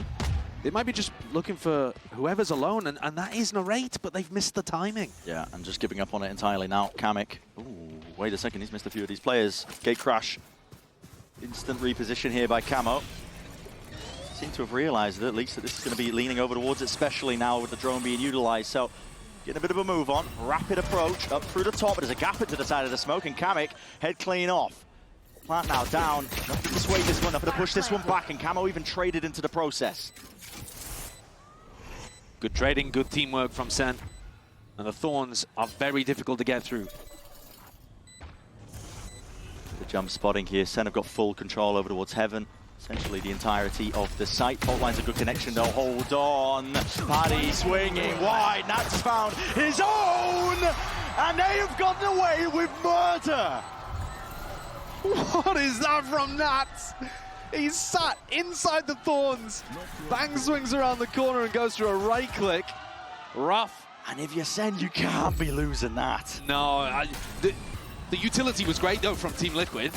they might be just looking for whoever's alone, and that is Narrate, but they've missed the timing. Yeah, and just giving up on it entirely now. Kamek, ooh, wait a second, he's missed a few of these players. Gate crash. Instant reposition here by Camo. Seem to have realized at least that this is going to be leaning over towards it, especially now with the drone being utilized. So, getting a bit of a move on. Rapid approach up through the top, but there's a gap into the side of the smoke, and Kamek head clean off. Plant now down. Nothing to dissuade this one, nothing to push this one back, and Camo even traded into the process. Good trading, good teamwork from Sen. And the Thorns are very difficult to get through. The jump spotting here. Sen have got full control over towards Heaven. Essentially the entirety of the site. Fault line's a good connection though. Hold on. Paddy swinging wide. Nats found his own! And they have gotten away with murder! What is that from Nats? He's sat inside the Thorns. Bang swings around the corner and goes for a right click. Rough. And if you send, you can't be losing that. No, the utility was great though from Team Liquid.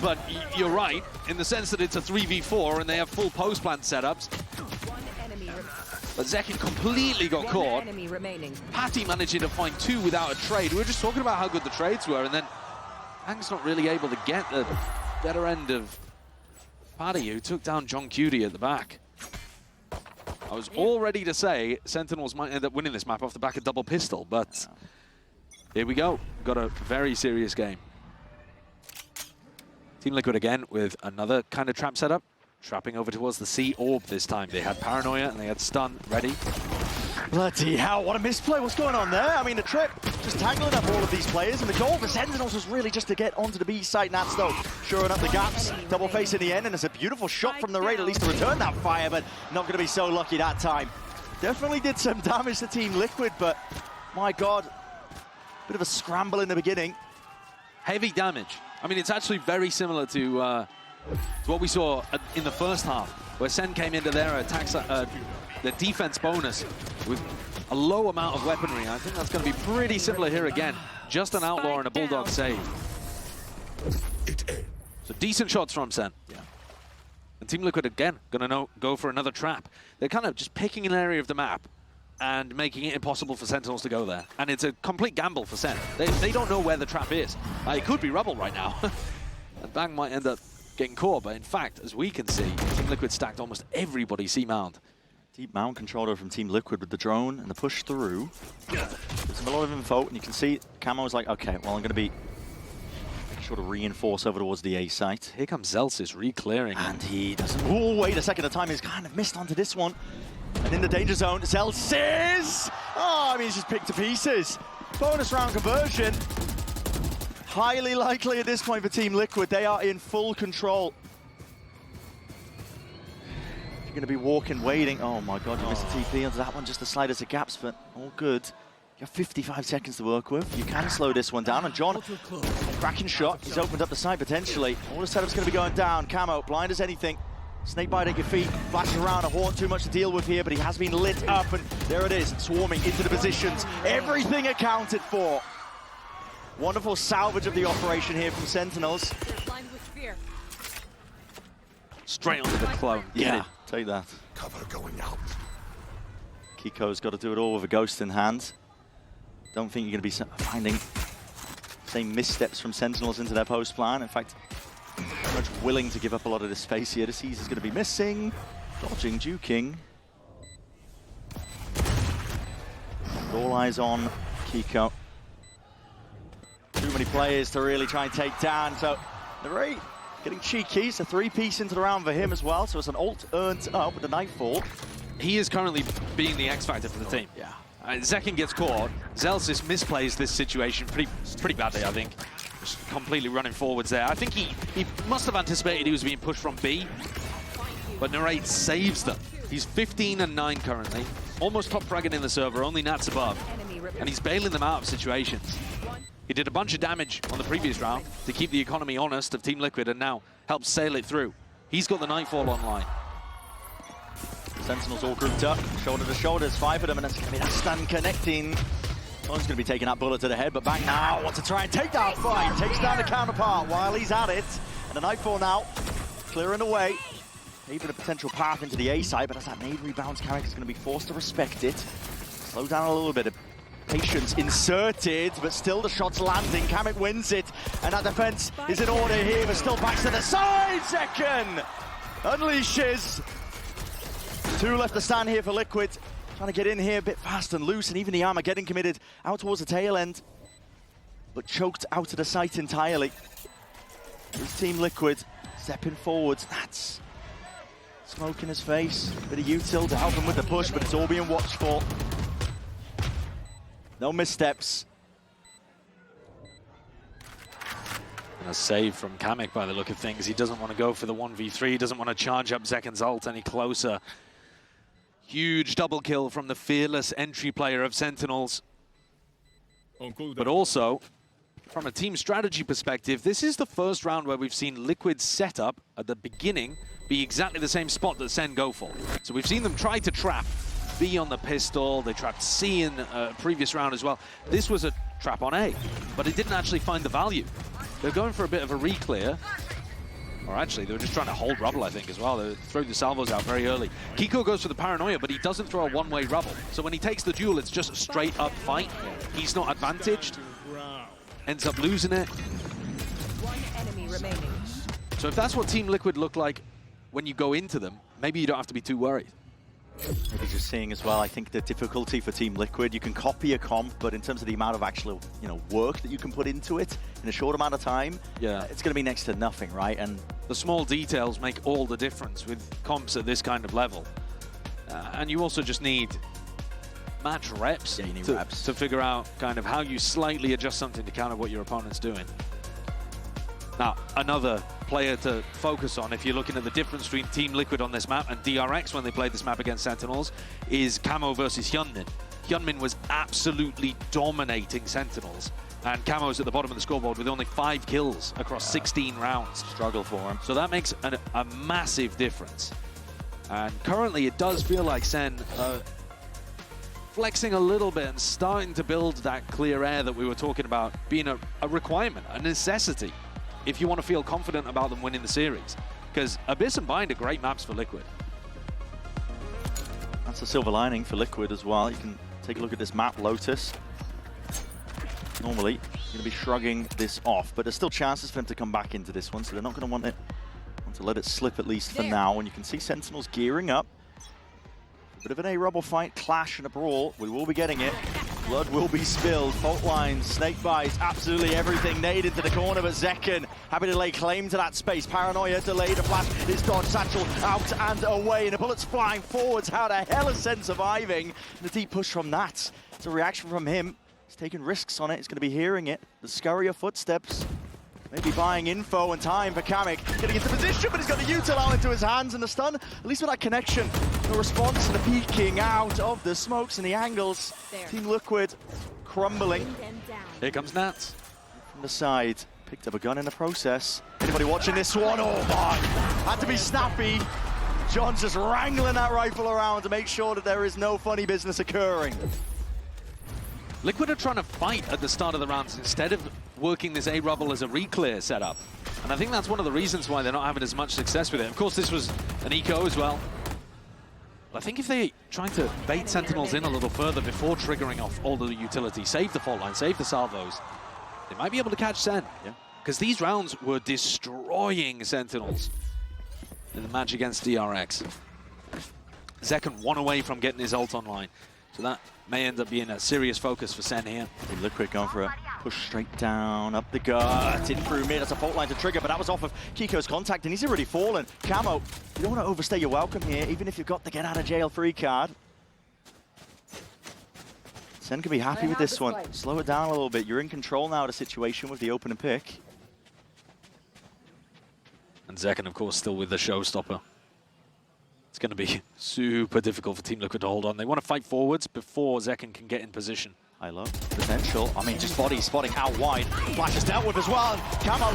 But you're right, in the sense that it's a 3v4 and they have full post plant setups. But Zekin completely got caught. Patty managing to find 2 without a trade. We were just talking about how good the trades were, and then Bang's not really able to get the better end of Paddy, who took down John Cutie at the back. I was all ready to say Sentinels might end up winning this map off the back of double pistol, but here we go. Got a very serious game. Team Liquid again with another kind of trap setup. Trapping over towards the C orb this time. They had Paranoia and they had Stun ready. Bloody hell, what a misplay. What's going on there? I mean, the trip just tangling up all of these players, and the goal for Sentinels was really just to get onto the B site. Nats, though, shoring up the gaps. Double face in the end, and it's a beautiful shot from the raid, at least to return that fire, but not going to be so lucky that time. Definitely did some damage to Team Liquid, but my God, bit of a scramble in the beginning. Heavy damage. I mean, it's actually very similar to what we saw in the first half, where Sen came into their attack, the defense bonus with a low amount of weaponry. I think that's going to be pretty similar here again. Just an Outlaw and a Bulldog save. So decent shots from Sen. Yeah. And Team Liquid again going to go for another trap. They're kind of just picking an area of the map and making it impossible for Sentinels to go there. And it's a complete gamble for Sen. They don't know where the trap is. It could be Rubble right now. And Bang might end up getting caught, but in fact, as we can see, Team Liquid stacked almost everybody C-Mount. Deep mount controller from Team Liquid with the drone and the push through. Gives him a lot of info, and you can see Camo's like, okay, well, I'm going to be sure to reinforce over towards the A site. Here comes Zelsis re-clearing. And he doesn't... Oh, wait a second, the time is kind of missed onto this one. And in the danger zone, Zelsis! Oh, I mean, he's just picked to pieces. Bonus round conversion. Highly likely at this point for Team Liquid. They are in full control. You're going to be walking, waiting. Oh my God, you missed the TP onto that one. Just the slightest of gaps, but all good. You have 55 seconds to work with. You can slow this one down. And John, cracking shot. He's opened up the side potentially. All the setup's going to be going down. Camo, blind as anything. Snakebite at your feet, flashes around, a Haunt too much to deal with here, but he has been lit up, and there it is, swarming into the positions. Everything accounted for. Wonderful salvage of the operation here from Sentinels. Straight onto the clone. Yeah, take that. Cover going out. Kiko's got to do it all with a ghost in hand. Don't think you're going to be finding same missteps from Sentinels into their post plan. In fact, very much willing to give up a lot of this space here. The C's is going to be missing. Dodging, juking. All eyes on Kiko. Too many players to really try and take down. So the Ray getting cheeky. It's a 3-piece into the round for him as well. So it's an ult earned up with the Nightfall. He is currently being the X factor for the team. Yeah. Zekin gets caught. Zelsis misplays this situation pretty badly, I think. Just completely running forwards there. I think he must have anticipated he was being pushed from B, but Narrate saves them. He's 15-9 currently, almost top fragging in the server, only Nats above, and he's bailing them out of situations. He did a bunch of damage on the previous round to keep the economy honest of Team Liquid, and now helps sail it through. He's got the Nightfall online. Sentinels all grouped up, shoulder to shoulder. There's 5 of them, and that's going to be that stun connecting. One's going to be taking that bullet to the head, but Bang now wants to try and take that fight. Takes down the counterpart while he's at it. And the Nightfall now clearing away. Even a potential path into the A side, but as that nade rebounds, Carrick is going to be forced to respect it. Slow down a little bit of patience inserted, but still the shot's landing. Kamek wins it, and that defense is in order here, but still backs to the side. Second unleashes. 2 left to stand here for Liquid. Trying to get in here a bit fast and loose, and even the armor getting committed out towards the tail end, but choked out of the sight entirely. This Team Liquid stepping forwards. That's smoke in his face. Bit of util to help him with the push, but it's all being watched for. No missteps. And a save from Kamek by the look of things. He doesn't want to go for the 1v3. He doesn't want to charge up Zekin's ult any closer. Huge double kill from the fearless entry player of Sentinels. But also, from a team strategy perspective, this is the first round where we've seen Liquid's setup at the beginning be exactly the same spot that Sen go for. So we've seen them try to trap B on the pistol. They trapped C in a previous round as well. This was a trap on A, but it didn't actually find the value. They're going for a bit of a re-clear. Or actually, they were just trying to hold Rubble, I think, as well. They threw the salvos out very early. Kiko goes for the paranoia, but he doesn't throw a one-way Rubble. So when he takes the duel, it's just a straight-up fight. He's not advantaged. Ends up losing it. One enemy remaining. So if that's what Team Liquid look like when you go into them, maybe you don't have to be too worried. Maybe just seeing as well, I think the difficulty for Team Liquid, you can copy a comp, but in terms of the amount of actual, work that you can put into it in a short amount of time, it's going to be next to nothing, right? And the small details make all the difference with comps at this kind of level. And you also just need match reps, to figure out kind of how you slightly adjust something to counter what your opponent's doing. Now, another player to focus on, if you're looking at the difference between Team Liquid on this map and DRX when they played this map against Sentinels, is Camo versus Hyunmin. Hyunmin was absolutely dominating Sentinels, and Camo's at the bottom of the scoreboard with only 5 kills across 16 rounds. Struggle for him. So that makes a massive difference. And currently it does feel like Sen flexing a little bit and starting to build that clear air that we were talking about being a requirement, a necessity, if you want to feel confident about them winning the series. Because Abyss and Bind are great maps for Liquid. That's a silver lining for Liquid as well. You can take a look at this map, Lotus. Normally, you're going to be shrugging this off, but there's still chances for them to come back into this one, so they're not going to want to let it slip, at least for now. And you can see Sentinels gearing up. A bit of an A-Rubble fight, clash and a brawl. We will be getting it. Blood will be spilled. Fault lines, snake bites, absolutely everything. Nade into the corner, but Zekken happy to lay claim to that space. Paranoia delayed, a flash is dodged. Satchel out and away, and the bullets flying forwards. How the hell is Sen surviving? And the deep push from Nats. It's a reaction from him. He's taking risks on it. He's going to be hearing it. The scurry of footsteps. Maybe buying info and time for Kamek. Getting into position, but he's got the util out into his hands, and the stun, at least with that connection. The response and the peeking out of the smokes and the angles. There. Team Liquid crumbling. Here comes Nats. From the side. Picked up a gun in the process. Anybody watching this one? Oh my! Had to be snappy. John's just wrangling that rifle around to make sure that there is no funny business occurring. Liquid are trying to fight at the start of the rounds instead of working this A-Rubble as a re-clear setup. And I think that's one of the reasons why they're not having as much success with it. Of course, this was an eco as well. But I think if they try to bait Sentinels in a little further before triggering off all the utility, save the fault line, save the salvos, they might be able to catch Sen. Yeah. Because these rounds were destroying Sentinels in the match against DRX. Zekken one away from getting his ult online. So that may end up being a serious focus for Sen here. Liquid going for a push straight down, up the gut, in through mid. That's a fault line to trigger, but that was off of Kiko's contact, and he's already fallen. Camo, you don't want to overstay your welcome here, even if you've got the get-out-of-jail-free card. Sen can be happy with this one. Slow it down a little bit. You're in control now of the situation with the open and pick. And Zekken, of course, still with the showstopper. It's going to be super difficult for Team Liquid to hold on. They want to fight forwards before Zekken can get in position. I love potential. I mean, just body spotting out wide. Flash is dealt with as well. Camo,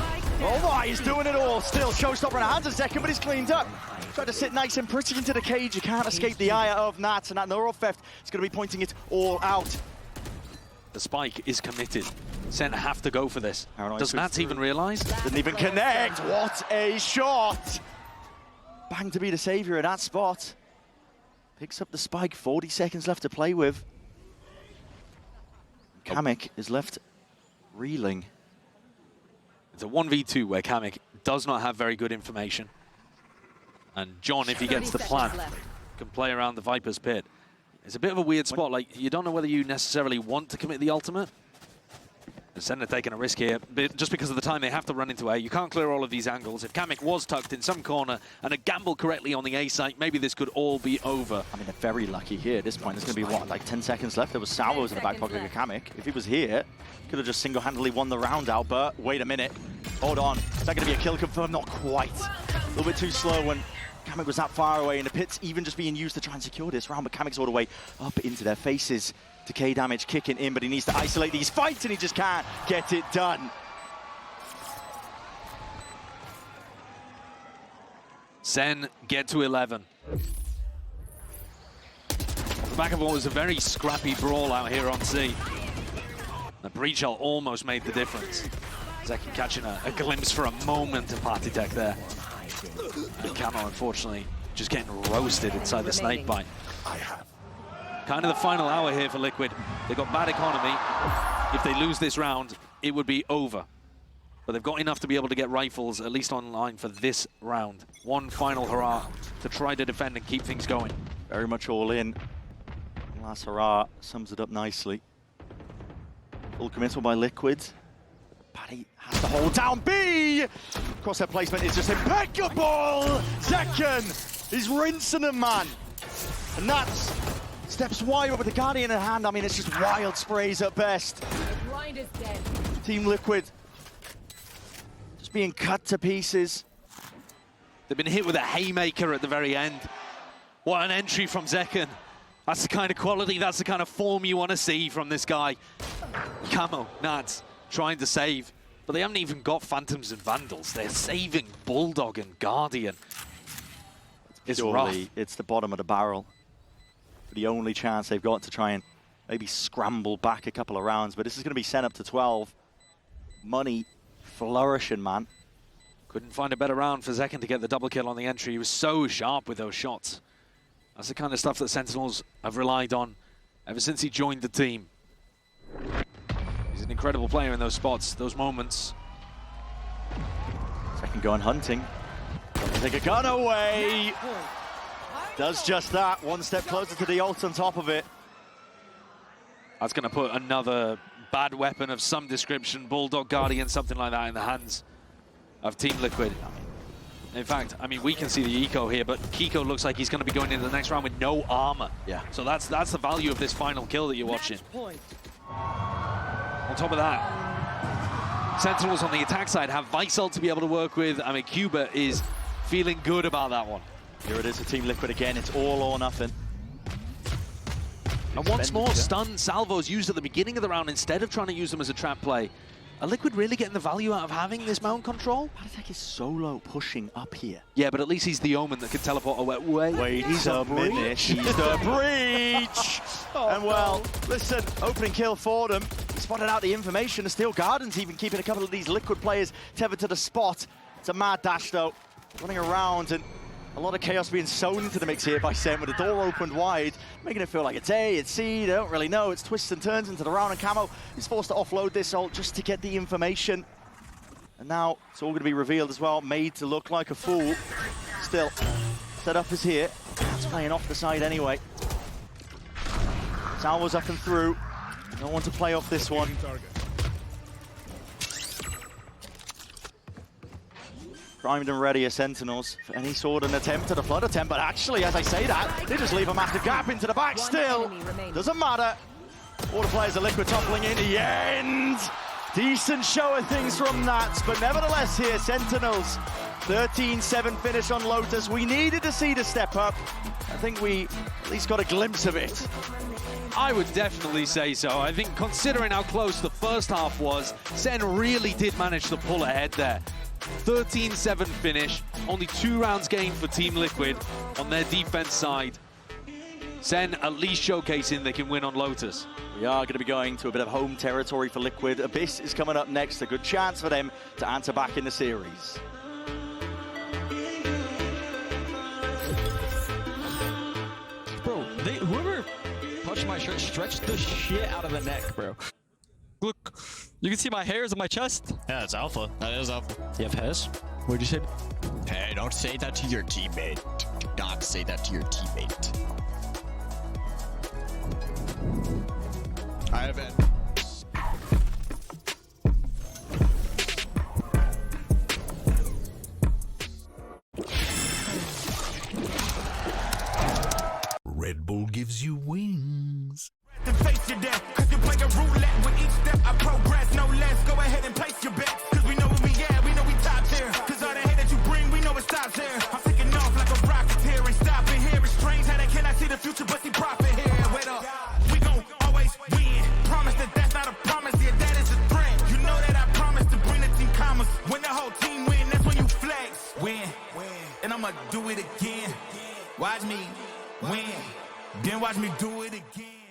oh my, he's doing it all. Still, showstopper in the hands of Zekken, but he's cleaned up. Tried to sit nice and pretty into the cage. You can't escape the eye of Nats, and that neural theft is going to be pointing it all out. The spike is committed. Sen have to go for this. Does Nats even realize? Didn't even connect. What a shot! Bang to be the savior in that spot. Picks up the spike, 40 seconds left to play with. Kamek is left reeling. It's a 1v2 where Kamek does not have very good information. And John, if he gets the plan, can play around the Viper's pit. It's a bit of a weird spot. Like, you don't know whether you necessarily want to commit the ultimate. And Sen are taking a risk here, but just because of the time they have to run into A. You can't clear all of these angles. If Kamek was tucked in some corner and had gambled correctly on the A site, maybe this could all be over. I mean, they're very lucky here at this point. There's going to be, what, like 10 seconds left? There was salvos in the back pocket of Kamek. If he was here, could have just single-handedly won the round out, but wait a minute. Hold on. Is that going to be a kill confirmed? Not quite. A little bit too slow when Kamek was that far away, and the pit's even just being used to try and secure this round, but Kamek's all the way up into their faces. Decay damage kicking in, but he needs to isolate these fights, and he just can't get it done. Sen get to 11. The back of what was a very scrappy brawl out here on C. The breach shell almost made the difference. Zekken catching a glimpse for a moment of party tech there. And Camo, unfortunately, just getting roasted inside the snake bite. Kind of the final hour here for Liquid. They've got bad economy. If they lose this round, it would be over. But they've got enough to be able to get rifles, at least online for this round. One final hurrah to try to defend and keep things going. Very much all in. Last hurrah sums it up nicely. Full committal by Liquid. Paddy has to hold down B! Crosshair placement is just impeccable! Zekken is rinsing him, man. And that's steps wide with the Guardian in hand. I mean, it's just wild sprays at best. The blind is dead. Team Liquid just being cut to pieces. They've been hit with a haymaker at the very end. What an entry from Zekken. That's the kind of quality, that's the kind of form you want to see from this guy. Camo, Nats, trying to save, but they haven't even got Phantoms and Vandals. They're saving Bulldog and Guardian. It's rough. It's the bottom of the barrel. The only chance they've got to try and maybe scramble back a couple of rounds, but this is going to be sent up to 12. Money flourishing, man. Couldn't find a better round for Zekken to get the double kill on the entry. He was so sharp with those shots. That's the kind of stuff that Sentinels have relied on ever since he joined the team. He's an incredible player in those spots, those moments. Second gun hunting. Take a gun away. Does just that. One step closer to the ult on top of it. That's going to put another bad weapon of some description, Bulldog Guardian, something like that, in the hands of Team Liquid. In fact, I mean, we can see the eco here, but Kiko looks like he's going to be going into the next round with no armor. Yeah. So that's the value of this final kill that you're watching. On top of that, Sentinels on the attack side have Visol to be able to work with. I mean, Cuba is feeling good about that one. Here it is for Team Liquid again. It's all or nothing. And once more, stun salvos used at the beginning of the round instead of trying to use them as a trap play. Are Liquid really getting the value out of having this mount control? Pattek is solo pushing up here. Yeah, but at least he's the Omen that can teleport away. Wait a minute. He's the breach! And well, listen, opening kill for them. He spotted out the information. The Steel Garden's even keeping a couple of these Liquid players tethered to the spot. It's a mad dash, though. Running around, and a lot of chaos being sown into the mix here by SEN with the door opened wide, making it feel like it's A, it's C, they don't really know. It's twists and turns into the round, and Camo is forced to offload this ult just to get the information. And now it's all going to be revealed as well, made to look like a fool. Still, setup is here. It's playing off the side anyway. Salvo's up and through. No one to play off this one. Primed and ready are Sentinels for any sort of an attempt at a flood attempt, but actually, as I say that, they just leave a massive gap into the back still. Doesn't matter. All the players are Liquid toppling in the end. Decent show of things from Nats, but nevertheless here, Sentinels, 13-7 finish on Lotus. We needed to see the step up. I think we at least got a glimpse of it. I would definitely say so. I think considering how close the first half was, SEN really did manage to pull ahead there. 13-7 finish, only 2 rounds gained for Team Liquid on their defense side. SEN at least showcasing they can win on Lotus. We are going to be going to a bit of home territory for Liquid. Abyss is coming up next, a good chance for them to answer back in the series. Bro, whoever touched my shirt stretched the shit out of the neck, bro. Look, you can see my hairs on my chest. Yeah, it's alpha. That is alpha. You have hairs? What'd you say? Hey, don't say that to your teammate. Do not say that to your teammate. I have it. Red Bull gives you wings. To face your death, cause you play a roulette with each step I progress, no less. Go ahead and place your bets, cause we know where we at, we know we top tier. Cause all the hate that you bring, we know it stops here. I'm taking off like a rocket here, ain't stopping here. It's strange how they cannot see the future, but see profit here. Wait up, we gon' always win. Promise that that's not a promise, yeah, that is a threat. You know that I promise to bring the team commas. When the whole team win, that's when you flex. Win, and I'ma do it again. Watch me win, then watch me do it again.